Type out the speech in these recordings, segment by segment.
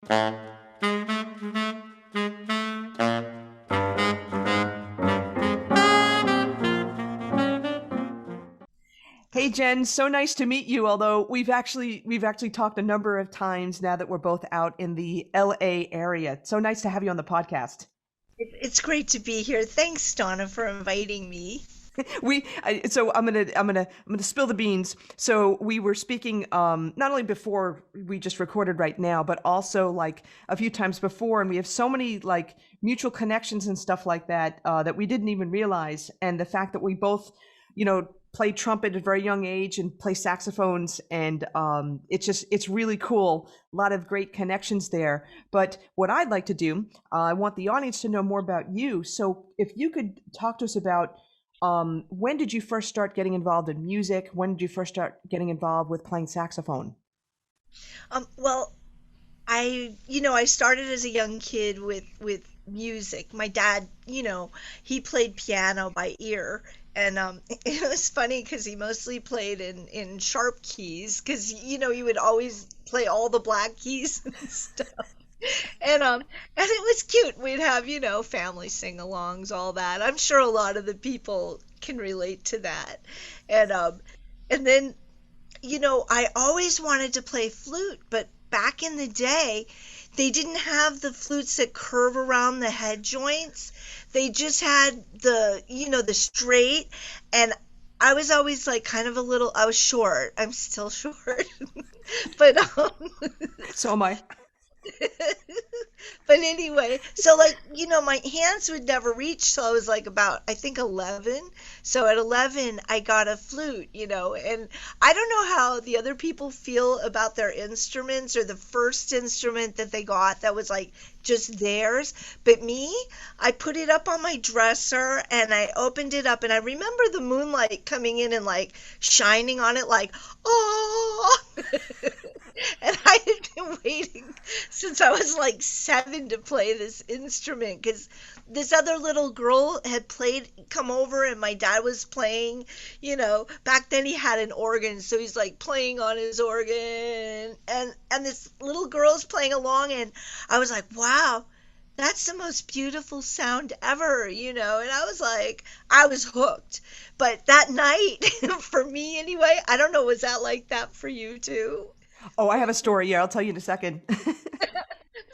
Hey Jen, so nice to meet you. Although we've actually talked a number of times now that we're both out in the LA area. So nice to have you on the podcast. It's great to be here. Thanks, Donna, for inviting me. So I'm gonna spill the beans. So we were speaking not only before we just recorded right now, but also like a few times before, and we have so many like mutual connections and stuff like that that we didn't even realize. And the fact that we both, play trumpet at a very young age and play saxophones, and it's really cool. A lot of great connections there. But what I'd like to do, I want the audience to know more about you. So if you could talk to us about when did you first start getting involved in music? When did you first start getting involved with playing saxophone? Well, I started as a young kid with music. My dad, he played piano by ear, and it was funny because he mostly played in sharp keys because he would always play all the black keys and stuff. And it was cute. We'd have, family sing-alongs, all that. I'm sure a lot of the people can relate to that. And then, I always wanted to play flute, but back in the day, they didn't have the flutes that curve around the head joints. They just had the straight, and I was always like kind of I was short. I'm still short. But So am I. but anyway, so like, my hands would never reach till I was like about, I think 11. So at 11, I got a flute, and I don't know how the other people feel about their instruments or the first instrument that they got that was like just theirs. But me, I put it up on my dresser and I opened it up and I remember the moonlight coming in and like shining on it like, oh. And I had been waiting since I was like 7 to play this instrument because this other little girl had come over, and my dad was playing. Back then he had an organ, so he's like playing on his organ, and this little girl's playing along, and I was like, wow. That's the most beautiful sound ever, and I was like, I was hooked. But that night, for me anyway, I don't know, was that like that for you too? Oh, I have a story. Yeah, I'll tell you in a second.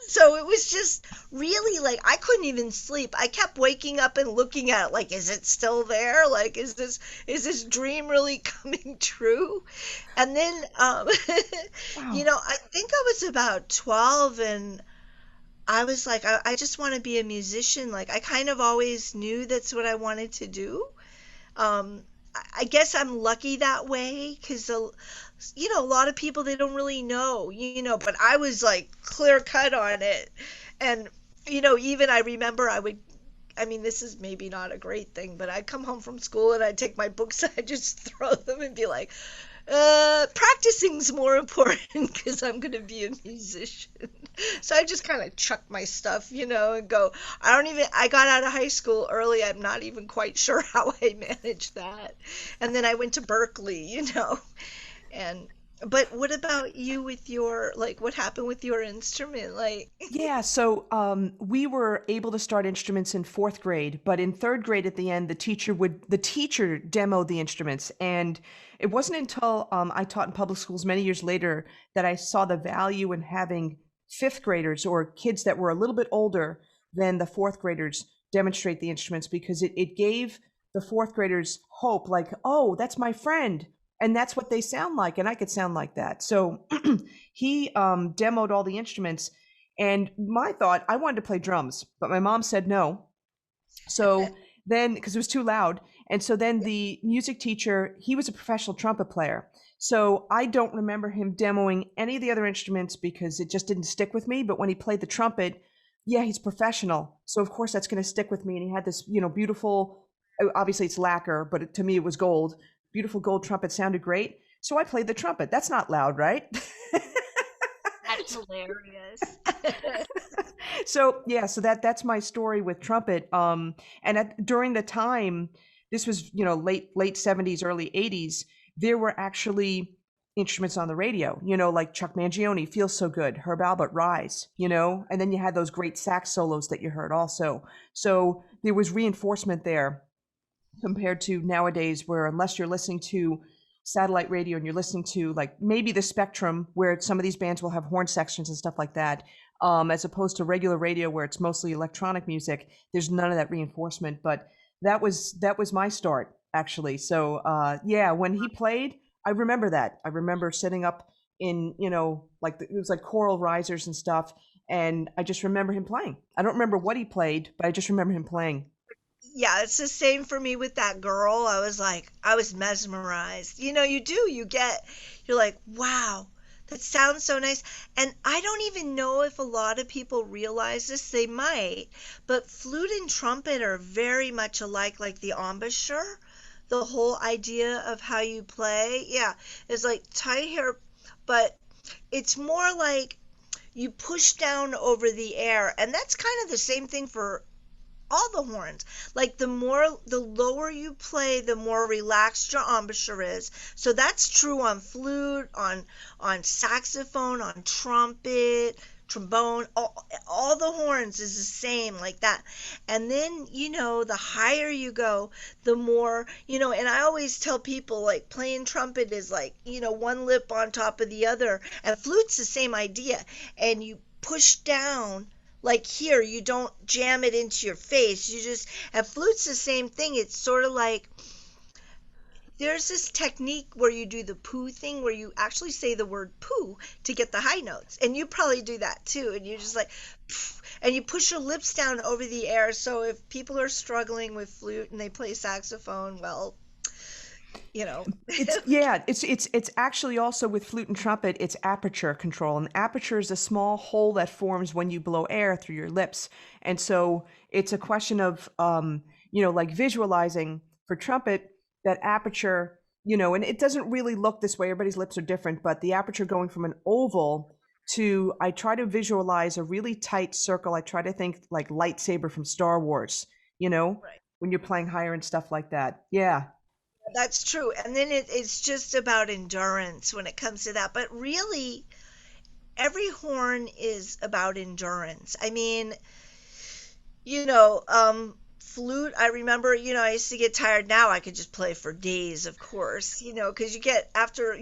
So it was just really like I couldn't even sleep. I kept waking up and looking at it like, is it still there? Like, is this dream really coming true? And then Wow. I think I was about 12, and I was like, I just want to be a musician. Like I kind of always knew that's what I wanted to do. I guess I'm lucky that way because a lot of people, they don't really know, but I was like clear cut on it. And even I remember I mean, this is maybe not a great thing, but I'd come home from school and I'd take my books and I'd just throw them and be like, practicing's more important because I'm gonna be a musician. So I just kind of chuck my stuff, and go. I got out of high school early. I'm not even quite sure how I managed that. And then I went to Berklee, and but what about you with like, what happened with your instrument? Like, Yeah, so we were able to start instruments in fourth grade, but in third grade at the end, the teacher demoed the instruments, and it wasn't until I taught in public schools many years later that I saw the value in having fifth graders or kids that were a little bit older than the fourth graders demonstrate the instruments because it gave the fourth graders hope, like, oh, that's my friend, and that's what they sound like, and I could sound like that. So he demoed all the instruments, and my thought, I wanted to play drums, but my mom said no. So then, because it was too loud, and so then the music teacher, he was a professional trumpet player. So I don't remember him demoing any of the other instruments because it just didn't stick with me. But when he played the trumpet, yeah, he's professional. So of course that's going to stick with me. And he had this, beautiful, obviously it's lacquer, but to me it was gold. Beautiful gold trumpet sounded great. So I played the trumpet. That's not loud, right? that's hilarious. So yeah, so that's my story with trumpet. And during the time, this was late 70s, early 80s. There were actually instruments on the radio, like Chuck Mangione, Feels So Good, Herb Alpert, Rise, and then you had those great sax solos that you heard also. So there was reinforcement there compared to nowadays, where unless you're listening to satellite radio and you're listening to like maybe the Spectrum, where some of these bands will have horn sections and stuff like that, as opposed to regular radio where it's mostly electronic music, there's none of that reinforcement. But that was my start actually. So yeah, when he played, I remember that. I remember sitting up in like it was like choral risers and stuff, and I just remember him playing. I don't remember what he played, but I just remember him playing. Yeah, it's the same for me with that girl. I was like, I was mesmerized. You do, you're like, wow, that sounds so nice. And I don't even know if a lot of people realize this. They might, but flute and trumpet are very much alike, like the embouchure. The whole idea of how you play, yeah, is like tight here, but it's more like you push down over the air. And that's kind of the same thing for all the horns. Like the lower you play, the more relaxed your embouchure is. So that's true on flute, on saxophone, on trumpet, trombone, all the horns is the same like that. And then, the higher you go, the more, and I always tell people like playing trumpet is like, one lip on top of the other. And flute's the same idea. And you push down, like here, you don't jam it into your face. And flute's the same thing. It's sort of like there's this technique where you do the poo thing, where you actually say the word poo to get the high notes. And you probably do that too. And you just like, and you push your lips down over the air. So if people are struggling with flute and they play saxophone, well, you know. It's yeah, it's actually also with flute and trumpet, it's aperture control. And aperture is a small hole that forms when you blow air through your lips. And so it's a question of like visualizing for trumpet that aperture, and it doesn't really look this way, everybody's lips are different, but the aperture going from an oval to, I try to visualize a really tight circle. I try to think like lightsaber from Star Wars, Right. when you're playing higher and stuff like that. Yeah. That's true. And then it's just about endurance when it comes to that. But really, every horn is about endurance. I mean, flute, I remember, I used to get tired. Now I could just play for days, of course, because you get after,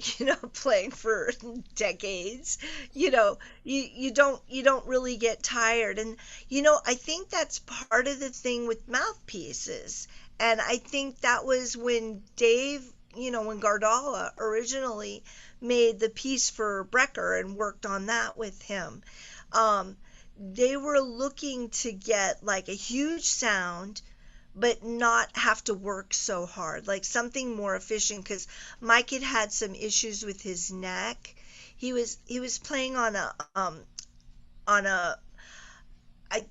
playing for decades, you don't really get tired. And, I think that's part of the thing with mouthpieces. And I think that was when when Gardala originally made the piece for Brecker and worked on that with him. Um, they were looking to get like a huge sound but not have to work so hard, like something more efficient, because Mike had some issues with his neck. He was playing on a I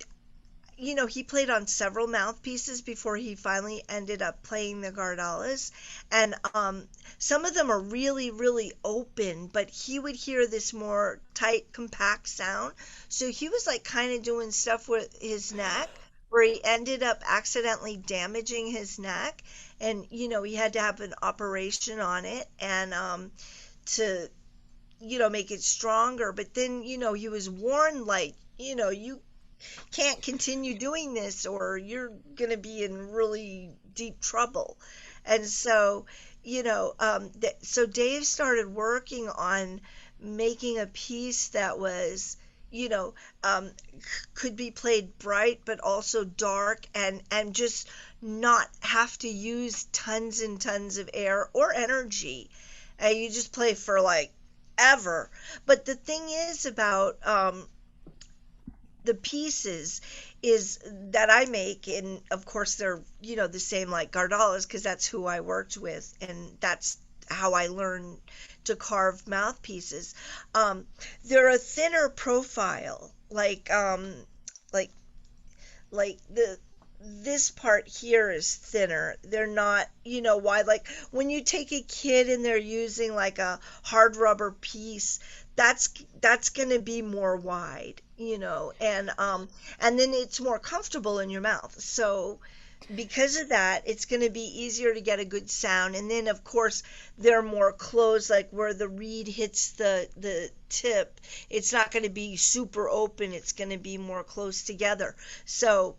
he played on several mouthpieces before he finally ended up playing the Gardalas. And some of them are really, really open, but he would hear this more tight, compact sound. So he was like kind of doing stuff with his neck where he ended up accidentally damaging his neck. And, he had to have an operation on it and to, make it stronger. But then, he was warned, like, you can't continue doing this or you're going to be in really deep trouble. And so, so Dave started working on making a piece that was, you know, um, could be played bright but also dark, and just not have to use tons and tons of air or energy. And you just play for like ever. But the thing is about the pieces is that I make, and of course they're, the same like Gardala's because that's who I worked with, and that's how I learned to carve mouthpieces. Um, they're a thinner profile, like like this part here is thinner. They're not, wide. Like when you take a kid and they're using like a hard rubber piece, that's that's gonna be more wide, and then it's more comfortable in your mouth. So because of that, it's going to be easier to get a good sound. And then, of course, they're more closed, like where the reed hits the tip. It's not going to be super open. It's going to be more close together. So,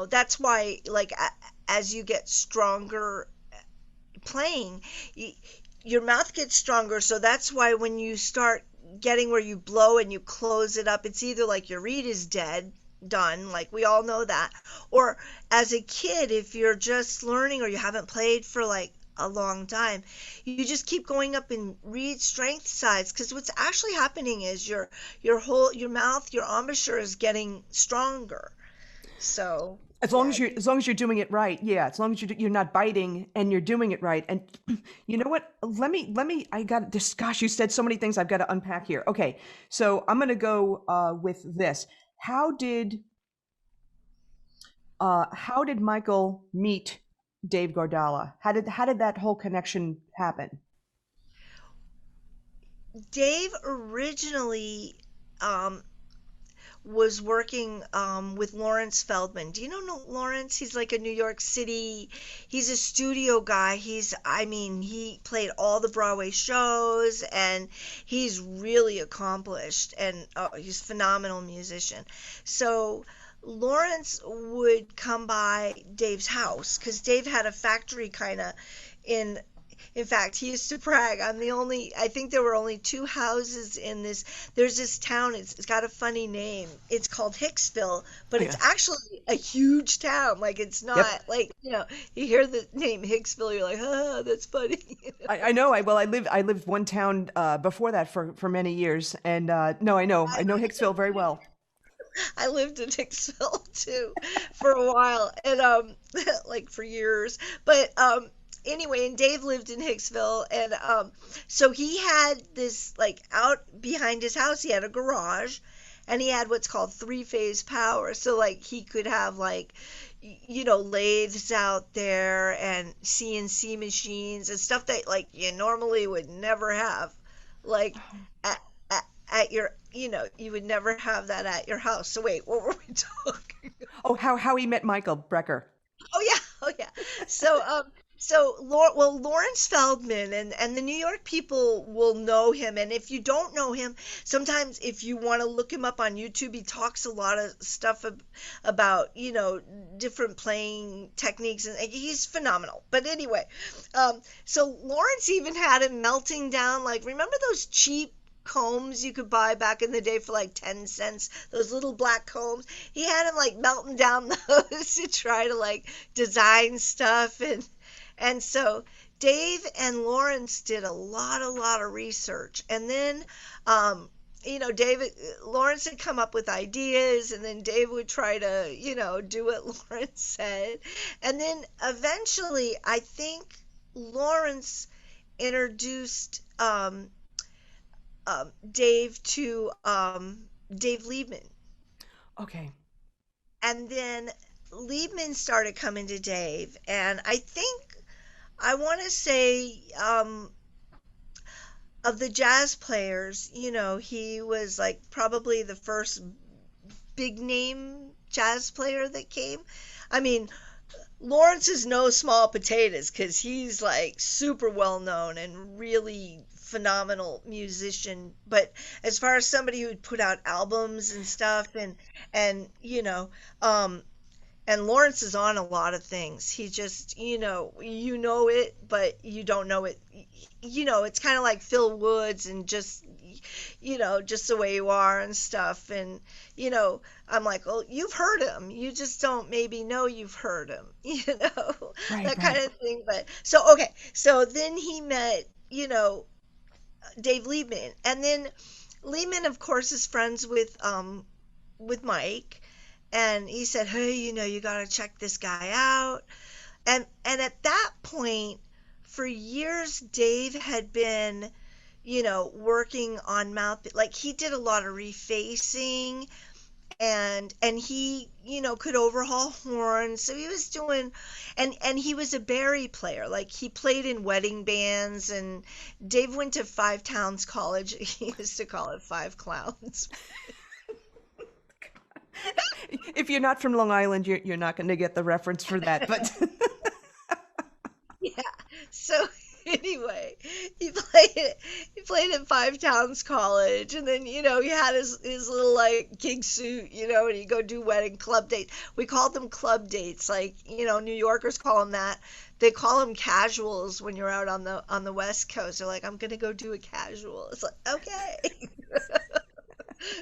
that's why, like, as you get stronger playing, your mouth gets stronger. So that's why when you start getting where you blow and you close it up, it's either like your reed is dead, done, like we all know that, or as a kid, if you're just learning or you haven't played for like a long time, you just keep going up in reed strength size, because what's actually happening is your mouth, your embouchure is getting stronger. So yeah. As long as you're doing it right, yeah. As long as you're not biting and you're doing it right. And you know what? Let me. I got this. Gosh, you said so many things. I've got to unpack here. Okay, so I'm gonna go with this. How did Michael meet Dave Guardala? How did that whole connection happen? Dave originally um was working with Lawrence Feldman. Do you know Lawrence? He's like a New York City, he's a studio guy. I mean, he played all the Broadway shows, and he's really accomplished, and he's a phenomenal musician. So Lawrence would come by Dave's house because Dave had a factory kind of in in fact, he used to brag, I think there were only two houses in this. There's this town, it's got a funny name. It's called Hicksville, but Oh, it's yeah. actually a huge town. Like, it's Yep. not like, you hear the name Hicksville, you're like, that's funny. I know. I lived one town before that for many years, and no, I know Hicksville very well. I lived in Hicksville too for a while, and like for years. But anyway, and Dave lived in Hicksville, and so he had this, like, out behind his house, he had a garage, and he had what's called three-phase power. So, like, he could have, like, lathes out there and CNC machines and stuff that, like, you normally would never have, like, at, at your, you would never have that at your house. So wait, what were we talking? Oh, how he met Michael Brecker. Oh yeah, oh yeah. So Lawrence Feldman, and the New York people will know him. And if you don't know him, sometimes if you want to look him up on YouTube, he talks a lot of stuff about different playing techniques, and he's phenomenal. But anyway, so Lawrence even had him melting down, like, remember those cheap combs you could buy back in the day for like 10 cents, those little black combs? He had him like melting down those to try to like design stuff. And so Dave and Lawrence did a lot of research. And then David Lawrence had come up with ideas, and then Dave would try to do what Lawrence said. And then eventually, I think Lawrence introduced Dave to Dave Liebman. Okay. And then Liebman started coming to Dave, and I want to say, of the jazz players, he was like probably the first big name jazz player that came. I mean, Lawrence is no small potatoes because he's like super well known and really phenomenal musician. But as far as somebody who'd put out albums and stuff, and and Lawrence is on a lot of things. He just, it, but you don't know it. It's kind of like Phil Woods, and just the way you are and stuff. And, I'm like, well, you've heard him. You just don't maybe know you've heard him, Right, that kind right. of thing. But so, okay. So then he met, Dave Liebman. And then Liebman, of course, is friends with Mike, and he said, "Hey, you got to check this guy out." And at that point, for years, Dave had been, working on mouth, like he did a lot of refacing, and he, could overhaul horns. So he was doing, and he was a Barry player. Like, he played in wedding bands, and Dave went to Five Towns College. He used to call it Five Clowns. If you're not from Long Island, you're not going to get the reference for that. But Yeah. So anyway, he played it. He played at Five Towns College, and then he had his little like gig suit, and he'd go do wedding club dates. We called them club dates, like New Yorkers call them that. They call them casuals when you're out on the West Coast. They're like, I'm gonna go do a casual. It's like, okay.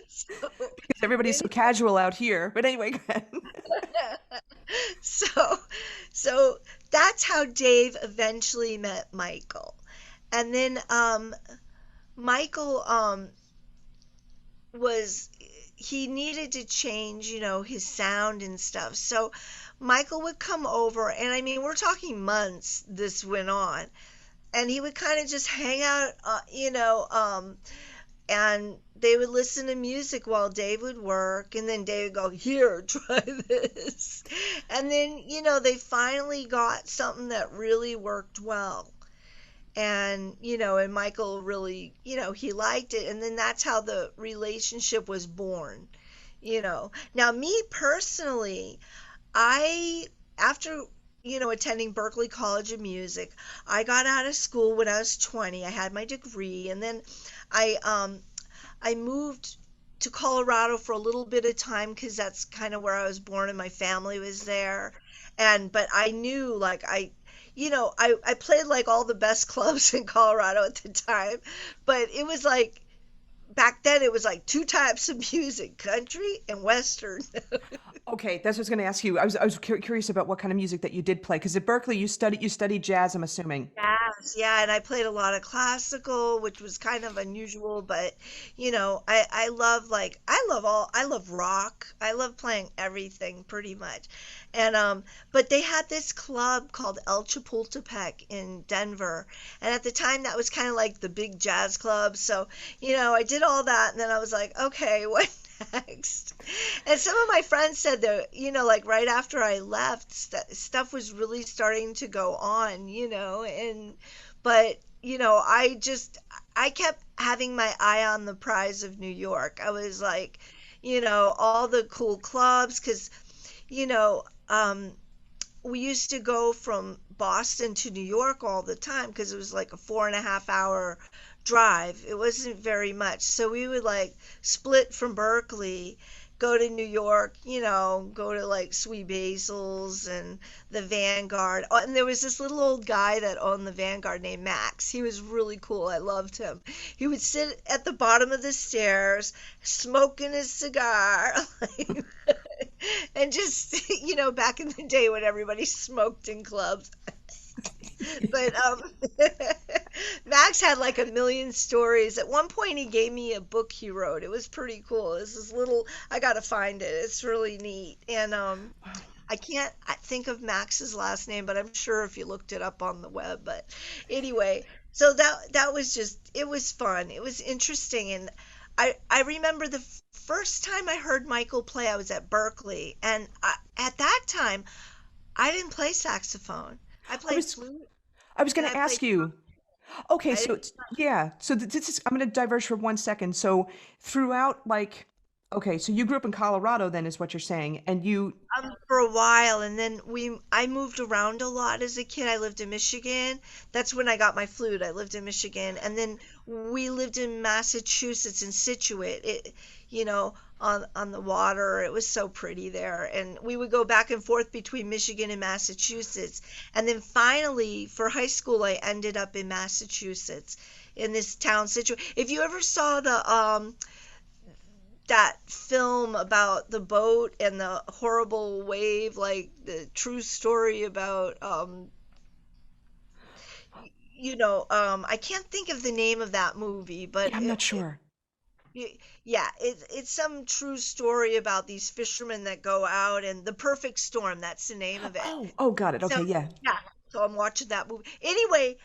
So because everybody's so casual out here. But anyway, go ahead. so so that's how Dave eventually met Michael. And then Michael was he needed to change, his sound and stuff. So Michael would come over, and I mean, we're talking months this went on, and he would kind of just hang out, and they would listen to music while Dave would work, and then Dave would go, "Here, try this." And then, they finally got something that really worked well. And Michael really, he liked it. And then that's how the relationship was born. Now, me personally, after, attending Berklee College of Music, I got out of school when I was 20. I had my degree, and then I, um, I moved to Colorado for a little bit of time because that's kind of where I was born and my family was there. But I knew like I played like all the best clubs in Colorado at the time, but it was like back then it was like two types of music, country and western. Okay, that's what I was going to ask you. I was curious about what kind of music that you did play because at Berkeley you studied jazz. I'm assuming. Yes, yeah, and I played a lot of classical, which was kind of unusual, but I love I love rock. I love playing everything pretty much. But they had this club called El Chapultepec in Denver, and at the time that was kind of like the big jazz club. So, I did all that, and then I was like, okay, what next? And some of my friends said that, like right after I left, stuff was really starting to go on, but, I kept having my eye on the prize of New York. I was like, all the cool clubs, because, you know, um, we used to go from Boston to New York all the time because it was like a 4.5 hour drive. It wasn't very much. So we would like split from Berkeley, go to New York, go to like Sweet Basil's and the Vanguard. Oh, and there was this little old guy that owned the Vanguard named Max. He was really cool. I loved him. He would sit at the bottom of the stairs, smoking his cigar, and just, back in the day when everybody smoked in clubs. But Max had like a million stories. At one point, he gave me a book he wrote. It was pretty cool. It's this little. I gotta find it. It's really neat. And I can't think of Max's last name, but I'm sure if you looked it up on the web. But anyway, so that was just. It was fun. It was interesting, and I remember the first time I heard Michael play. I was at Berkeley, and at that time, I didn't play saxophone. I I played was flute I was and going I to played ask you. Okay, I so didn't yeah, so this is I'm going to diverge for 1 second. So throughout like okay, so you grew up in Colorado then is what you're saying, and you for a while, and then I moved around a lot as a kid. I lived in Michigan. That's when I got my flute. I lived in Michigan, and then we lived in Massachusetts in Situate. On the water. It was so pretty there, and we would go back and forth between Michigan and Massachusetts. And then finally, for high school, I ended up in Massachusetts in this town Situate. If you ever saw the that film about the boat and the horrible wave, like the true story about I can't think of the name of that movie, but yeah, I'm not sure. yeah, it's some true story about these fishermen that go out, and The Perfect Storm, that's the name of it. Oh, got it. So Okay, yeah. yeah, so I'm watching that movie. Anyway,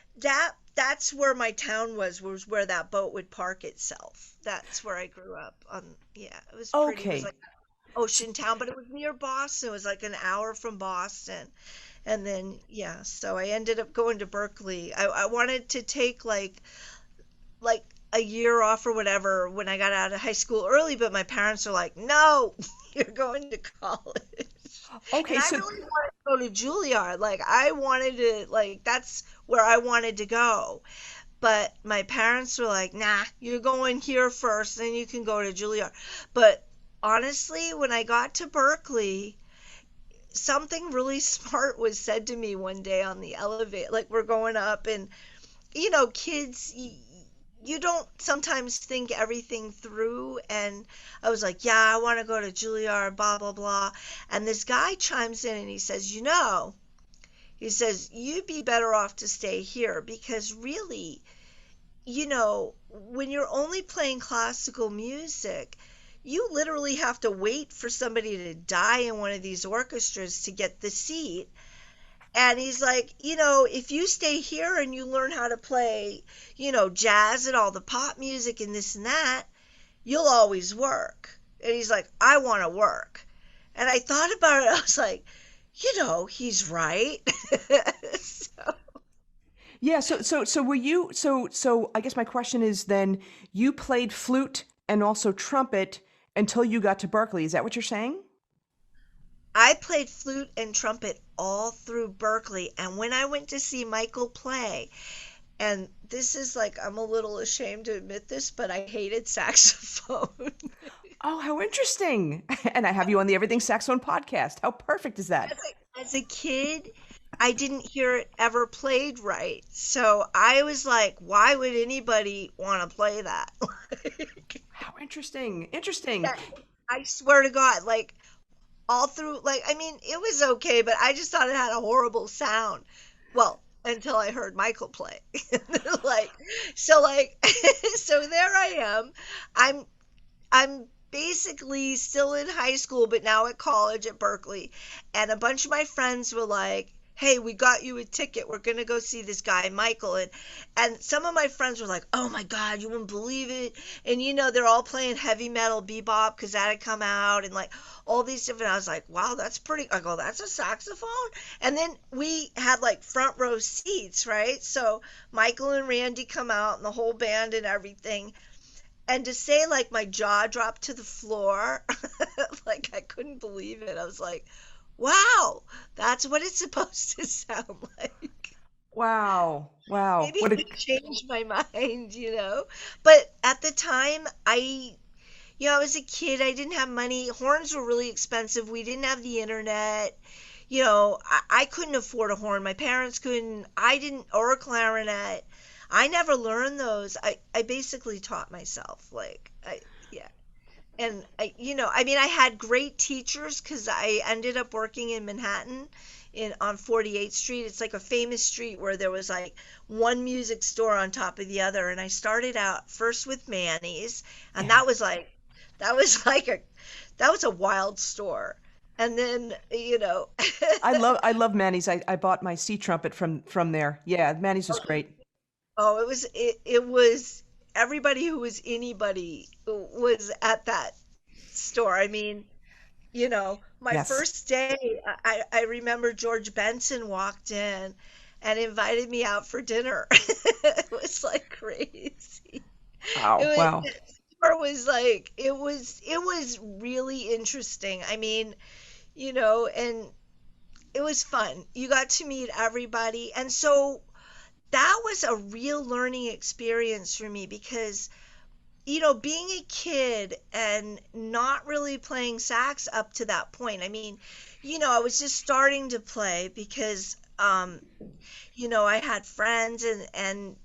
that's where my town was where that boat would park itself. That's where I grew up. Yeah, it was pretty. It was Okay. like ocean town, but it was near Boston. It was like an hour from Boston. And then yeah, so I ended up going to Berkeley. I wanted to take like a year off or whatever when I got out of high school early, but my parents are like, no, you're going to college. And Okay, I so really wanted to go to Juilliard. Like, I wanted to, like, that's where I wanted to go. But my parents were like, nah, you're going here first, then you can go to Juilliard. But honestly, when I got to Berklee, something really smart was said to me one day on the elevator. Like, we're going up, and kids, you don't sometimes think everything through. And I was like, yeah, I want to go to Juilliard, blah, blah, blah. And this guy chimes in and he says, he says, you'd be better off to stay here because really, when you're only playing classical music, you literally have to wait for somebody to die in one of these orchestras to get the seat. And he's like, if you stay here and you learn how to play, jazz and all the pop music and this and that, you'll always work. And he's like, I want to work. And I thought about it. I was like, he's right. So, yeah, so were you so I guess my question is then you played flute and also trumpet until you got to Berklee. Is that what you're saying? I played flute and trumpet all through Berklee. And when I went to see Michael play, and this is like, I'm a little ashamed to admit this, but I hated saxophone. Oh, how interesting. And I have you on the Everything Saxophone podcast. How perfect is that? As a kid, I didn't hear it ever played right. So I was like, why would anybody want to play that? Like, How interesting. Interesting. that- I swear to God, like all through, like, I mean, it was okay, but I just thought it had a horrible sound. Well, until I heard Michael play. Like, so like, so there I am. I'm I'm basically still in high school, but now at college at Berklee. And a bunch of my friends were like, hey, we got you a ticket. We're going to go see this guy, Michael. And some of my friends were like, oh my God, you wouldn't believe it. And they're all playing heavy metal bebop because that had come out and like all these different. I was like, wow, that's pretty. I go, that's a saxophone. And then we had like front row seats, right? So Michael and Randy come out and the whole band and everything. And to say like my jaw dropped to the floor, like I couldn't believe it. I was like, wow, that's what it's supposed to sound like. Wow. Wow. Maybe What a I changed my mind. But at the time, I was a kid. I didn't have money. Horns were really expensive. We didn't have the internet. I couldn't afford a horn. My parents couldn't. I didn't, or a clarinet. I never learned those. I basically taught myself. Yeah. And I mean, I had great teachers because I ended up working in Manhattan on 48th Street. It's like a famous street where there was like one music store on top of the other. And I started out first with Manny's, and yeah. that was like that was a wild store. And then, I love Manny's. I bought my C trumpet from there. Yeah, Manny's was great. oh, it was everybody who was anybody was at that store. I mean, my Yes. first day, I remember George Benson walked in and invited me out for dinner. It was like crazy. Wow. Wow. The store was like it was really interesting. I mean, and it was fun. You got to meet everybody, and so that was a real learning experience for me because being a kid and not really playing sax up to that point. I mean, I was just starting to play because, I had friends and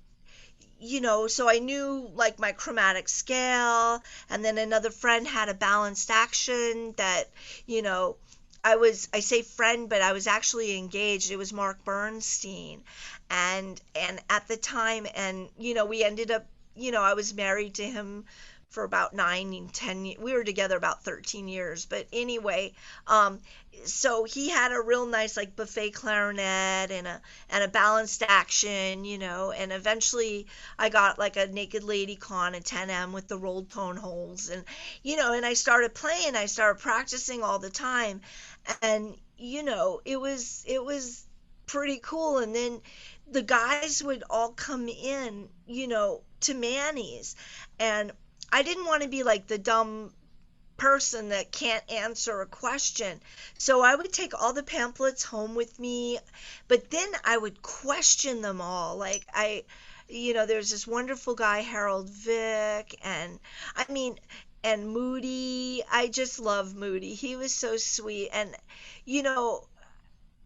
so I knew like my chromatic scale. And then another friend had a balanced action that, you know, I say friend, but I was actually engaged. It was Mark Bernstein. And at the time, and we ended up, I was married to him for about 9 and 10 years. We were together about 13 years. But anyway, um, so he had a real nice like buffet clarinet and a balanced action, and eventually I got like a Naked Lady Con, a 10M with the rolled tone holes, and and I started playing, I started practicing all the time, and it was pretty cool. And then the guys would all come in, to Manny's, and I didn't want to be like the dumb person that can't answer a question. So I would take all the pamphlets home with me, but then I would question them all. Like there's this wonderful guy, Harold Vick, and I mean, and Moody. I just love Moody. He was so sweet. And, you know,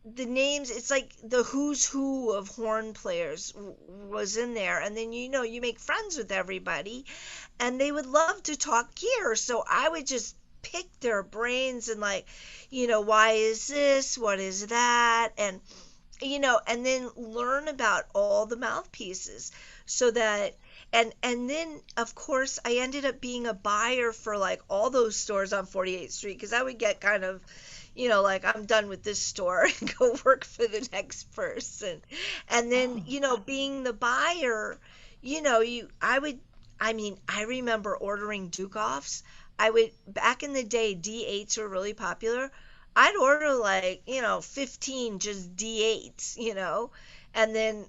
the names, it's like the who's who of horn players was in there. And then, you make friends with everybody, and they would love to talk gear. So I would just pick their brains and, like, why is this? What is that? And then learn about all the mouthpieces, so that and then of course I ended up being a buyer for like all those stores on 48th Street, because I would get kind of, like, I'm done with this store and go work for the next person. And then, Oh, being the buyer, I remember ordering Duke-offs. I would, back in the day, D8s were really popular. I'd order like, 15 just D8s, and then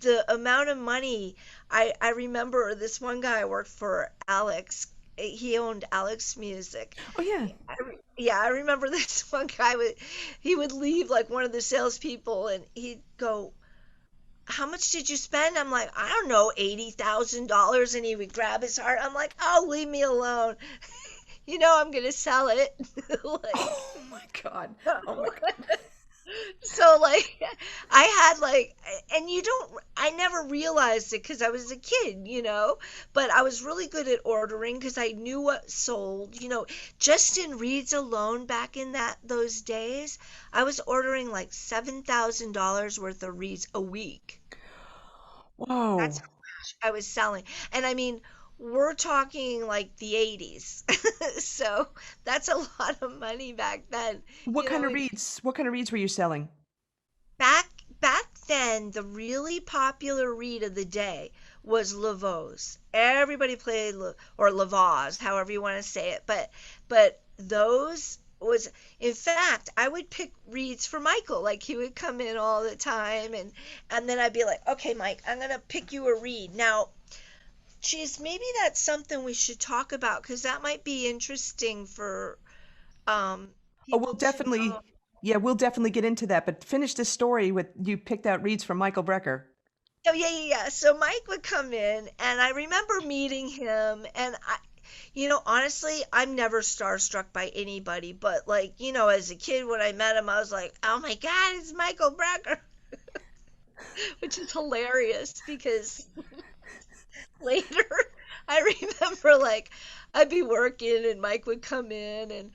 the amount of money, I remember this one guy I worked for, Alex. He owned Alex Music. oh yeah. Yeah, I remember this one guy he would leave like one of the salespeople, and he'd go, "How much did you spend?" I'm like, "I don't know, $80,000." And he would grab his heart. I'm like, "Oh, leave me alone." I'm gonna sell it. Like, Oh my God. Oh my God. so like, I had like, and I never realized it because I was a kid, but I was really good at ordering because I knew what sold. Just in reeds alone back in those days, I was ordering like $7,000 worth of reeds a week. That's Whoa. how much I was selling. And I mean, we're talking like the 80s. So that's a lot of money back then. What You kind know, of reeds? What kind of reeds were you selling? back then, the really popular reed of the day was Laveau's. Everybody played or Lavaz, however you want to say it. But those was, in fact, I would pick reeds for Michael. Like, he would come in all the time, and then I'd be like, "Okay, Mike, I'm gonna pick you a reed now." Geez, maybe that's something we should talk about, because that might be interesting for Oh, we'll people to know. definitely, yeah, we'll definitely get into that. But finish this story with you picked out reeds from Michael Brecker. Oh, yeah, yeah, yeah. So Mike would come in, and I remember meeting him, and honestly, I'm never starstruck by anybody, but like, as a kid when I met him, I was like, "Oh my God, it's Michael Brecker," which is hilarious because later I remember, like, I'd be working and Mike would come in, and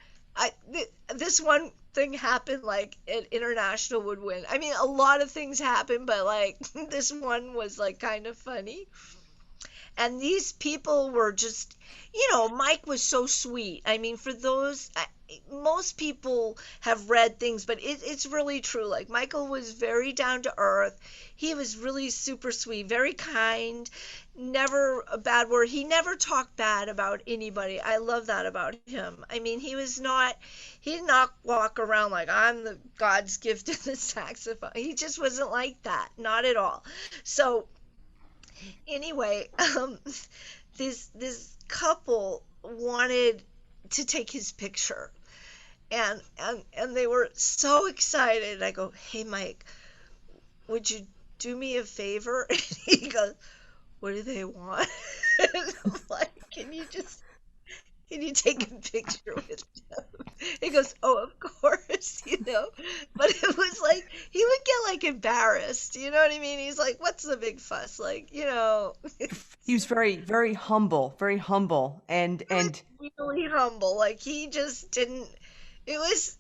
this one thing happened, like, at International Woodwind. I mean, a lot of things happened, but like this one was like kind of funny. And these people were just, Mike was so sweet. I mean, for those, most people have read things, but it's really true. Like, Michael was very down to earth. He was really super sweet, very kind, never a bad word. He never talked bad about anybody. I love that about him. I mean, he did not walk around like, "I'm the God's gift to the saxophone." He just wasn't like that, not at all. So anyway, this couple wanted to take his picture, and they were so excited. I go, "Hey, Mike, would you do me a favor?" And he goes, "What do they want?" And I'm like, can you take a picture with them?" He goes, "Oh, of course," But it was like, he would get like embarrassed, you know what I mean? He's like, "What's the big fuss?" Like, He was very, very humble, he was and really humble. Like, he just didn't. It was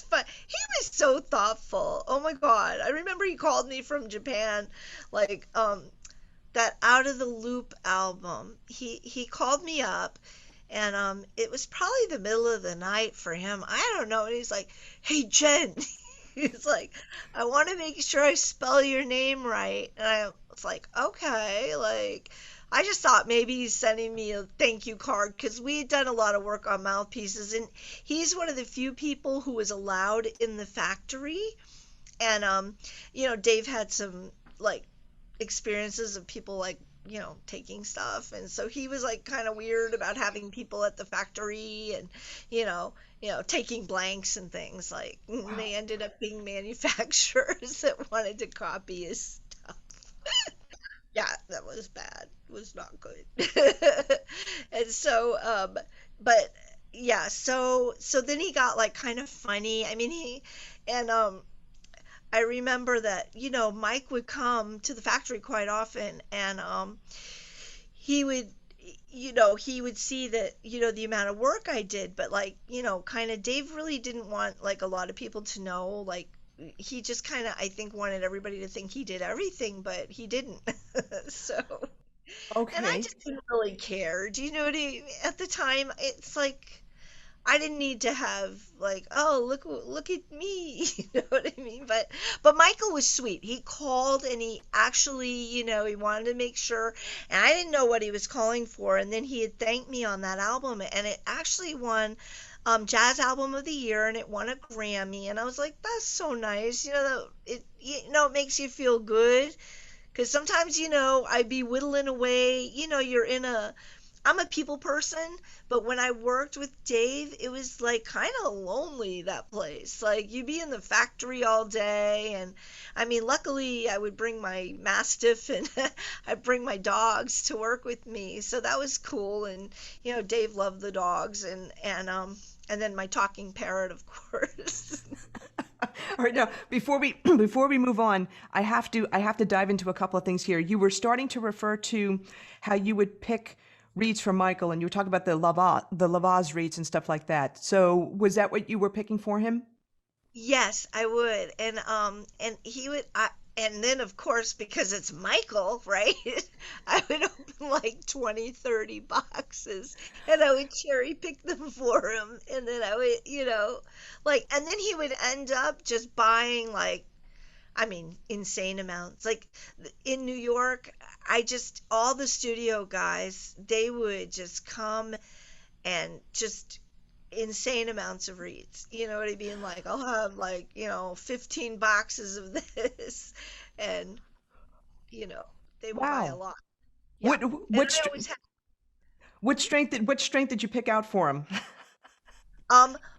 fun. He was so thoughtful. Oh my God. I remember he called me from Japan, like, that Out of the Loop album. He called me up, and it was probably the middle of the night for him. I don't know. And he's like, "Hey, Jen." He's like, "I want to make sure I spell your name right." And I was like, "Okay." Like, I just thought maybe he's sending me a thank you card, because we had done a lot of work on mouthpieces, and he's one of the few people who was allowed in the factory. And Dave had some, like, experiences of people, like, taking stuff. And so he was like kind of weird about having people at the factory and, you know, taking blanks and things like, and Wow. they ended up being manufacturers that wanted to copy his stuff. Yeah, that was bad. Was not good. And so, but yeah, so then he got like kind of funny. I mean, and I remember that, Mike would come to the factory quite often, and he would he would see that, the amount of work I did, but like, kind of Dave really didn't want like a lot of people to know, like he just kind of, I think, wanted everybody to think he did everything, but he didn't. So, and I Okay. just didn't really care. Do you know what I mean? At the time, it's like I didn't need to have like, oh, look at me, you know what I mean? But Michael was sweet. He called and he actually, he wanted to make sure, and I didn't know what he was calling for, and then he had thanked me on that album, and it actually won Jazz Album of the Year, and it won a Grammy, and I was like, that's so nice. It makes you feel good, because sometimes, I'd be whittling away, I'm a people person, but when I worked with Dave, it was like kind of lonely, that place. Like you'd be in the factory all day, and I mean, luckily I would bring my mastiff and I'd bring my dogs to work with me. So that was cool, and Dave loved the dogs, and then my talking parrot, of course. All right, now before we before we move on, I have to dive into a couple of things here. You were starting to refer to how you would pick reeds from Michael, and you were talking about the Lavaz reeds and stuff like that. So was that what you were picking for him? Yes, I would. And he would and then of course because it's Michael, right? I would open like 20, 30 boxes and I would cherry pick them for him, and then I would, like, and then he would end up just buying like, I mean, insane amounts. Like in New York, I just all the studio guys, they would just come and just insane amounts of reads. You know what I mean? Like I'll have like, 15 boxes of this and, you know, they would buy a Wow. lot. Yeah. What And what I str- always had what strength did you pick out for him?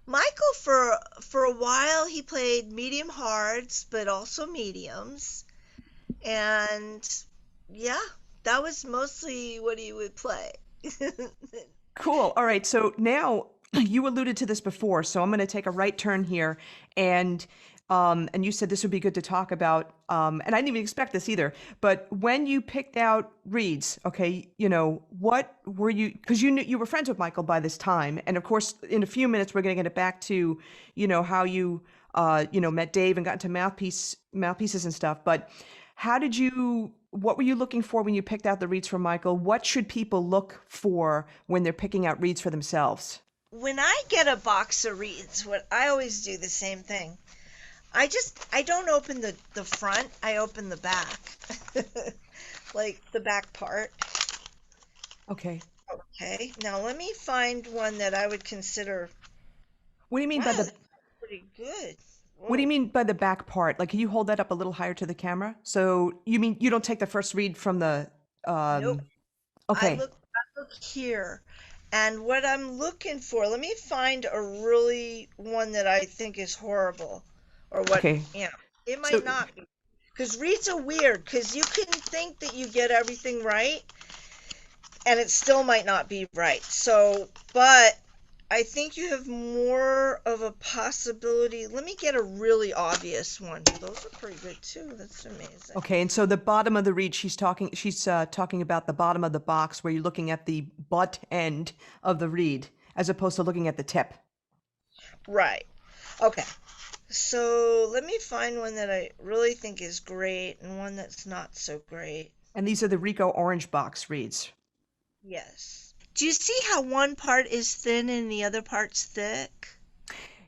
Michael for a while he played medium hards but also mediums, and yeah, that was mostly what he would play. Cool. All right. So now you alluded to this before, so I'm going to take a right turn here, and you said this would be good to talk about. And I didn't even expect this either. But when you picked out reeds, okay, what were you? Because you knew you were friends with Michael by this time, and of course, in a few minutes, we're going to get it back to, how you, met Dave and got into mouthpieces and stuff. But how did you? What were you looking for when you picked out the reeds for Michael? What should people look for when they're picking out reeds for themselves? When I get a box of reeds, what I always do the same thing. I don't open the front, I open the back. Like the back part. Okay. Okay. Now let me find one that I would consider, What do you mean by wow, the that's pretty good. What do you Whoa. mean by the back part? Like, can you hold that up a little higher to the camera? So you mean you don't take the first read from the Nope. okay. I look here. And what I'm looking for, let me find a really one that I think is horrible. Or what, Okay. it So might not be. Because reads are weird, because you can think that you get everything right, and it still might not be right. So, but I think you have more of a possibility. Let me get a really obvious one. Those are pretty good too. That's amazing. okay, and so the bottom of the read, she's talking about the bottom of the box where you're looking at the butt end of the read as opposed to looking at the tip. Right. Okay. So let me find one that I really think is great and one that's not so great. And these are the Rico Orange box reads. Yes. Do you see how one part is thin and the other part's thick?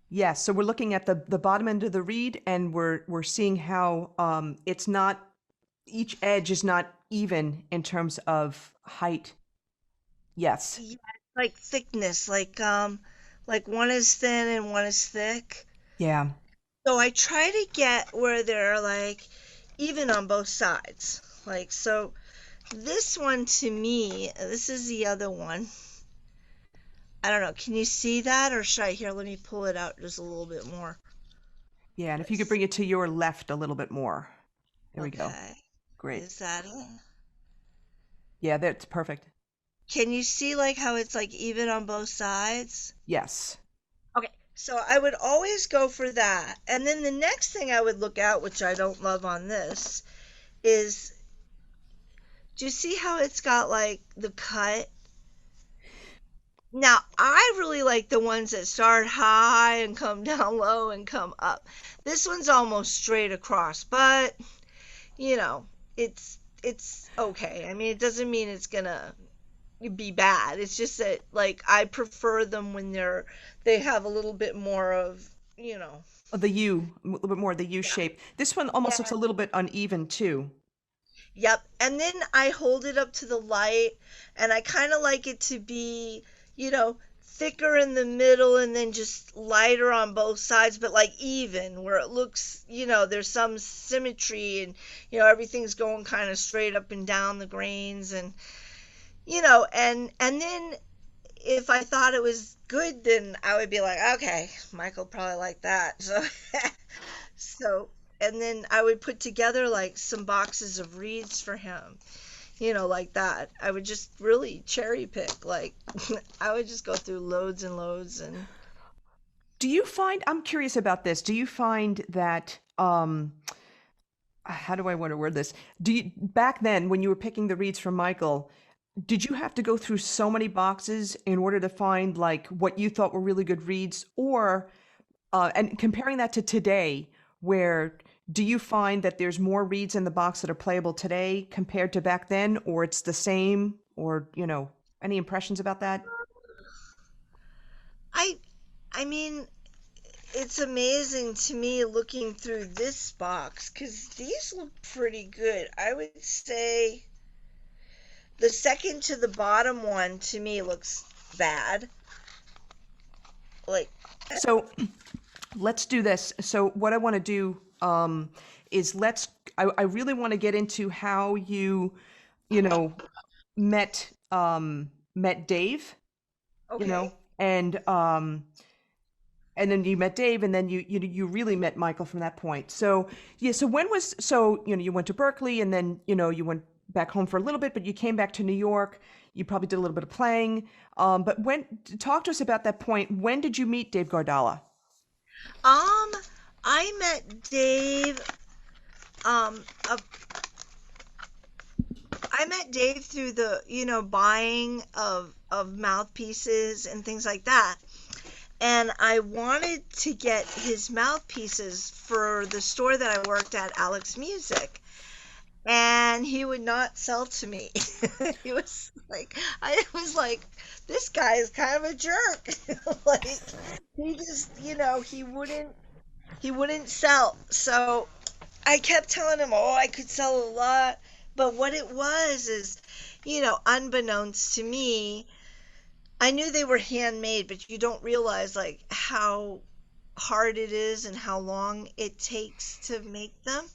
Yes, so we're looking at the bottom end of the reed, and we're seeing how it's not each edge is not even in terms of height. Yes. Yeah, like thickness, like one is thin and one is thick. Yeah. So I try to get where they're like even on both sides. Like so this one to me, this is the other one. I don't know. Can you see that, or should I here? Let me pull it out just a little bit more. Yeah, and if you could Let's, bring it to your left a little bit more. There we go. okay. Great. Is that it? Yeah, that's perfect. Can you see like how it's like even on both sides? Yes. Okay. So I would always go for that. And then the next thing I would look at, which I don't love on this, is do you see how it's got like the cut? Now, I really like the ones that start high and come down low and come up. This one's almost straight across, but you know, it's okay. I mean, it doesn't mean it's gonna be bad. It's just that like I prefer them when they have a little bit more of, you know. The U, a little bit more the U Yeah. shape. This one almost looks a And little bit uneven too. yep. And then I hold it up to the light and I kind of like it to be, you know, thicker in the middle and then just lighter on both sides, but like even where it looks, you know, there's some symmetry and, you know, everything's going kind of straight up and down the grains and, you know, and then if I thought it was good, then I would be like, okay, Michael probably like that. So, so, and then I would put together like some boxes of reeds for him, you know, like that. I would just really cherry pick. Like, I would just go through loads and loads and. Do you find, I'm curious about this. Do you find that how do I want to word this? Do you, back then when you were picking the reeds from Michael, did you have to go through so many boxes in order to find like what you thought were really good reeds, or and comparing that to today, where do you find that there's more reeds in the box that are playable today compared to back then, or it's the same, or any impressions about that? I, I mean, it's amazing to me looking through this box because these look pretty good. I would say the second to the bottom one to me looks bad. Like, So let's do this. So what I want to do is I really want to get into how you know, met Dave, you know, okay. and then you met Dave, and then you really met Michael from that point. So yeah, so when was so you went to Berklee, and then you went back home for a little bit, but you came back to New York. You probably did a little bit of playing. But when talk to us about that point. When did you meet Dave Guardala? Um, I met Dave. Um, uh, I met Dave through the buying of mouthpieces and things like that. And I wanted to get his mouthpieces for the store that I worked at, Alex Music. And he would not sell to me. He was like, I was like, this guy is kind of a jerk. Like, he just, he wouldn't sell. So I kept telling him, oh, I could sell a lot. But what it was is, unbeknownst to me, I knew they were handmade, but you don't realize like how hard it is and how long it takes to make them.